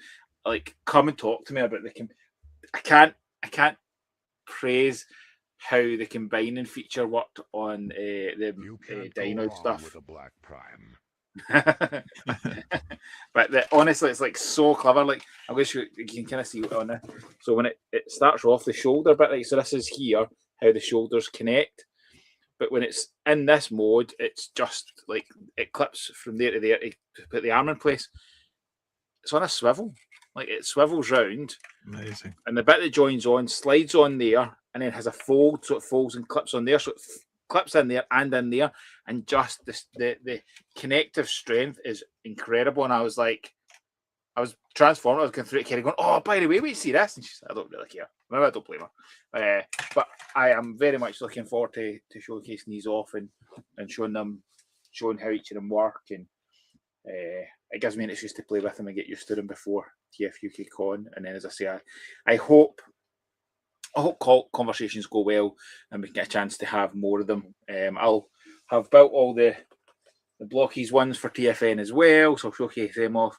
Like, come and talk to me about I can't praise how the combining feature worked on the Dinoid stuff. With a Black Prime. But honestly, it's like so clever. Like, I wish you can kind of see it on it. So when it starts off the shoulder bit, like, so this is here how the shoulders connect. But when it's in this mode, it's just like it clips from there to there to put the arm in place. It's on a swivel. Like, it swivels round. Amazing. And the bit that joins on slides on there and then has a fold, so it folds and clips on there. So it clips in there and in there. And just the connective strength is incredible. And I was transformed. I was going through it, Kerry, going, "Oh, by the way, we see this." And she said, "I don't really care. Maybe I don't blame her." But I am very much looking forward to showcasing these off and showing how each of them work. And it gives me an excuse to play with them and get used to them before TF UK Con. And then, as I say, I hope conversations go well and we get a chance to have more of them. I'll have built all the blockies ones for TFN as well, so I'll showcase them off.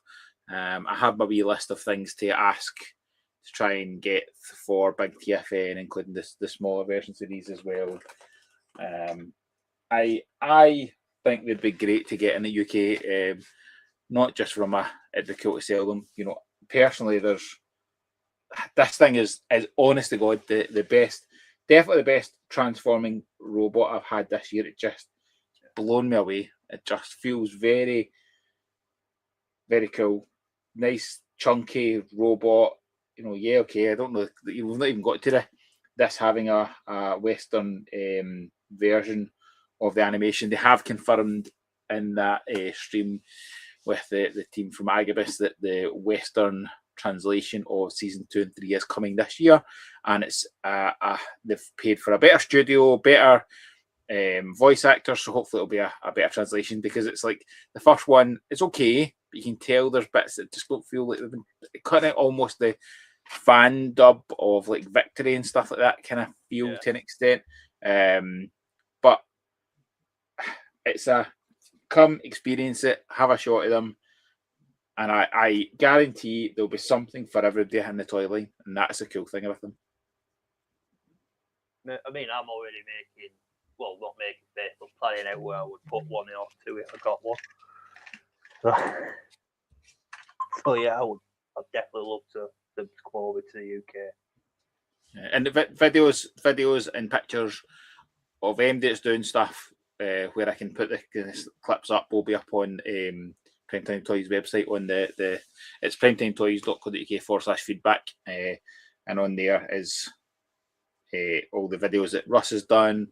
I have my wee list of things to ask to try and get for big TFN, including the smaller versions of these as well. I think they'd be great to get in the UK, not just from a difficult to sell them. You know, personally, this thing is honest to God the best, definitely the best transforming robot I've had this year. It just blown me away. It just feels very, very cool. Nice chunky robot. You know, yeah, okay. I don't know. We've not even got to this having a Western version of the animation. They have confirmed in that stream with the team from Agabus that the Western translation of season 2 and 3 is coming this year, and it's they've paid for a better studio, better voice actors, so hopefully it'll be a better translation, because it's like the first one, it's okay, but you can tell there's bits that just don't feel like they've been cutting out almost the fan dub of like Victory and stuff like that kind of feel to an extent. But it's come experience it, have a shot of them, and I guarantee there'll be something for everybody in the toy line, and that's the cool thing about them. I mean, I'm already not making space, but planning out where I would put one in or two if I got one. So yeah, I'd definitely love to come over to the UK. And the videos and pictures of MD that's doing stuff where I can put the clips up will be up on Primetime Toys website on the it's primetimetoys.co.uk/feedback, and on there is all the videos that Russ has done.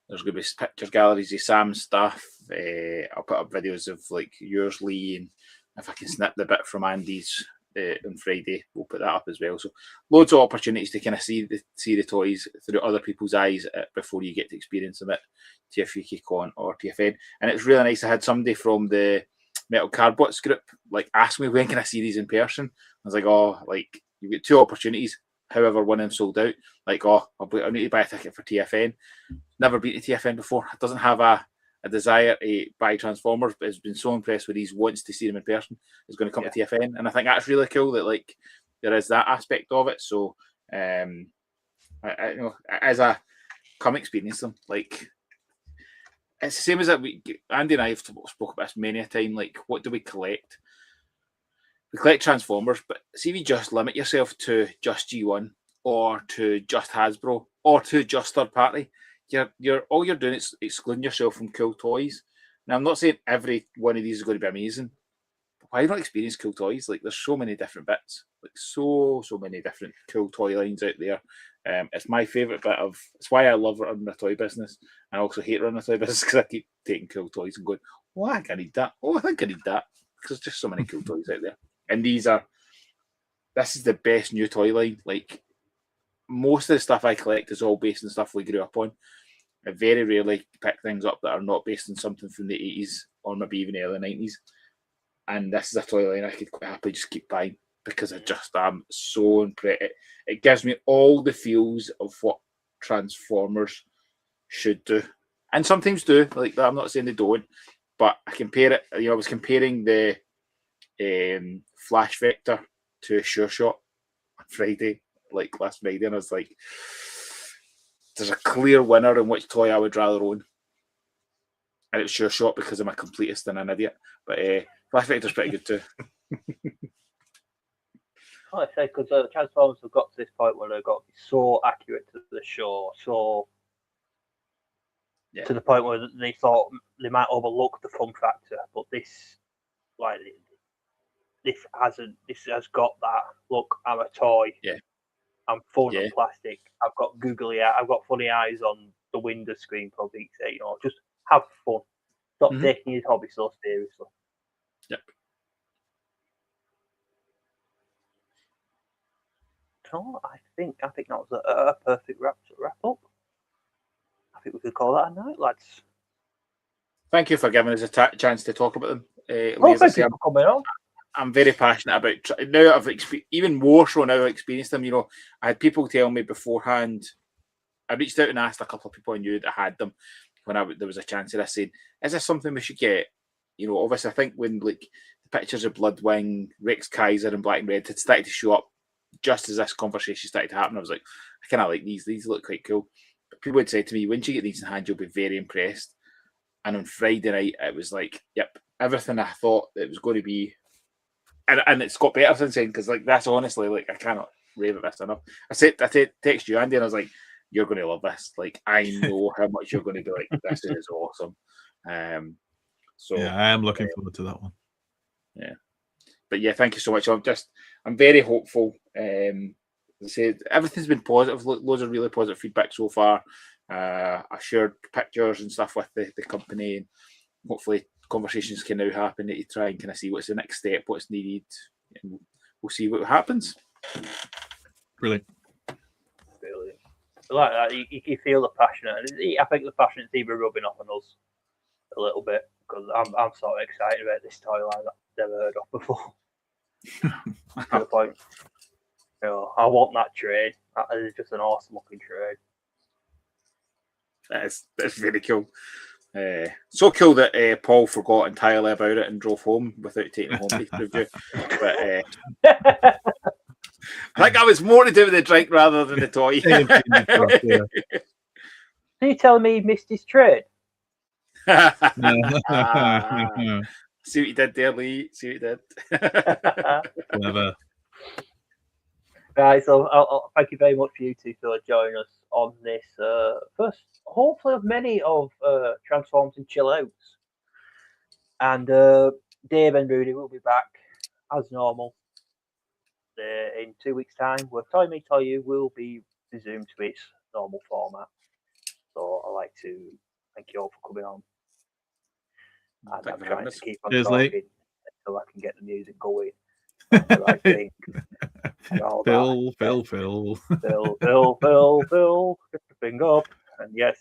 There's going to be picture galleries of Sam's stuff. I'll put up videos of like yours, Lee, and if I can snip the bit from Andy's on Friday, we'll put that up as well. So loads of opportunities to kind of see the toys through other people's eyes before you get to experience them at TF UK Con or TFN. And it's really nice. I had somebody from the Metal Cardbots group like ask me, when can I see these in person? I was like, oh, like you've got two opportunities. However, one of them sold out. Like, oh, I need to buy a ticket for TFN. Never been to TFN before. Doesn't have a desire to buy Transformers, but has been so impressed with these, wants to see them in person, is going to come to TFN. And I think that's really cool that like there is that aspect of it. So I you know, as a come experience them, like it's the same as that Andy and I have spoke about this many a time. Like, what do we collect? we collect Transformers, but see if you just limit yourself to just G1 or to just Hasbro or to just third party, you're all you're doing is excluding yourself from cool toys. Now, I'm not saying every one of these is going to be amazing, but why not experience cool toys? Like, there's so many different bits, like so many different cool toy lines out there. It's my favourite bit of. It's why I love running the toy business. I also hate running the toy business because I keep taking cool toys and going, "Oh, I think I need that. Oh, I think I need that." Because there's just so many cool toys out there, and this is the best new toy line. Like, most of the stuff I collect is all based on stuff we grew up on. I very rarely pick things up that are not based on something from the 80s or maybe even the early 90s. And this is a toy line I could quite happily just keep buying because I just am so impressed. It gives me all the feels of what Transformers should do. And sometimes do. Like, I'm not saying they don't, but I compare it. I was comparing the Flash Vector to Sure Shot on Friday, like last Friday, and I was like, there's a clear winner in which toy I would rather own. And it's Sure Shot because I'm a completist and an idiot. But Flash Vector's pretty good too. I say, because the Transformers have got to this point where they've got to be so accurate to the show, to the point where they thought they might overlook the fun factor. But this has got that. Look, I'm a toy. Yeah. I'm fun and plastic. I've got googly eyes. I've got funny eyes on the window screen for Pete's sake. Just have fun. Stop taking your hobby so seriously. Yep. So I think that was a perfect wrap up. I think we could call that a night, lads. Thank you for giving us a chance to talk about them. Thank you for coming on. I'm very passionate about now. Even more so now. I've experienced them. I had people tell me beforehand. I reached out and asked a couple of people I knew that had them when there was a chance of this, saying, "Is this something we should get?" Obviously, I think when the pictures of Bloodwing, Rex Kaiser, and Black and Red had started to show up just as this conversation started to happen, I was like, I kind of like these. These look quite cool. But people would say to me, "Once you get these in hand, you'll be very impressed." And on Friday night, it was like, "Yep, everything I thought it was going to be." And it's got better since then, because that's honestly, I cannot rave at this enough. I text you, Andy, and I was like, you're going to love this. I know how much you're going to be like, this is awesome. So yeah, I am looking forward to that one. Yeah. But yeah, thank you so much. I'm very hopeful. I said everything's been positive, loads of really positive feedback so far. I shared pictures and stuff with the company, and hopefully conversations can now happen that you try and kind of see what's the next step, what's needed, and we'll see what happens. Brilliant. Like that, you feel the passion. I think the passion's even rubbing off on us a little bit, because I'm sort of excited about this toy line that I've never heard of before. To the point, I want that trade. That is just an awesome looking trade. That's really cool. So cool that Paul forgot entirely about it and drove home without taking it home to review. But I think that was more to do with the drink rather than the toy. Are you telling me he missed his trade? See what you did there, Lee. See what you did. Clever. Right, so I'll thank you very much for you two for joining us on this first, hopefully, of many of Transforms and Chill Outs. And Dave and Rudy will be back as normal in 2 weeks' time, where Toy Me Toy You will be resumed to its normal format. So I'd like to thank you all for coming on. And I'm trying to keep on talking until I can get the music going. The right thing. Phil. Get the thing up. And yes.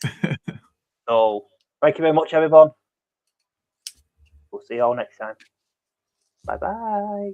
So thank you very much, everyone. We'll see you all next time. Bye bye.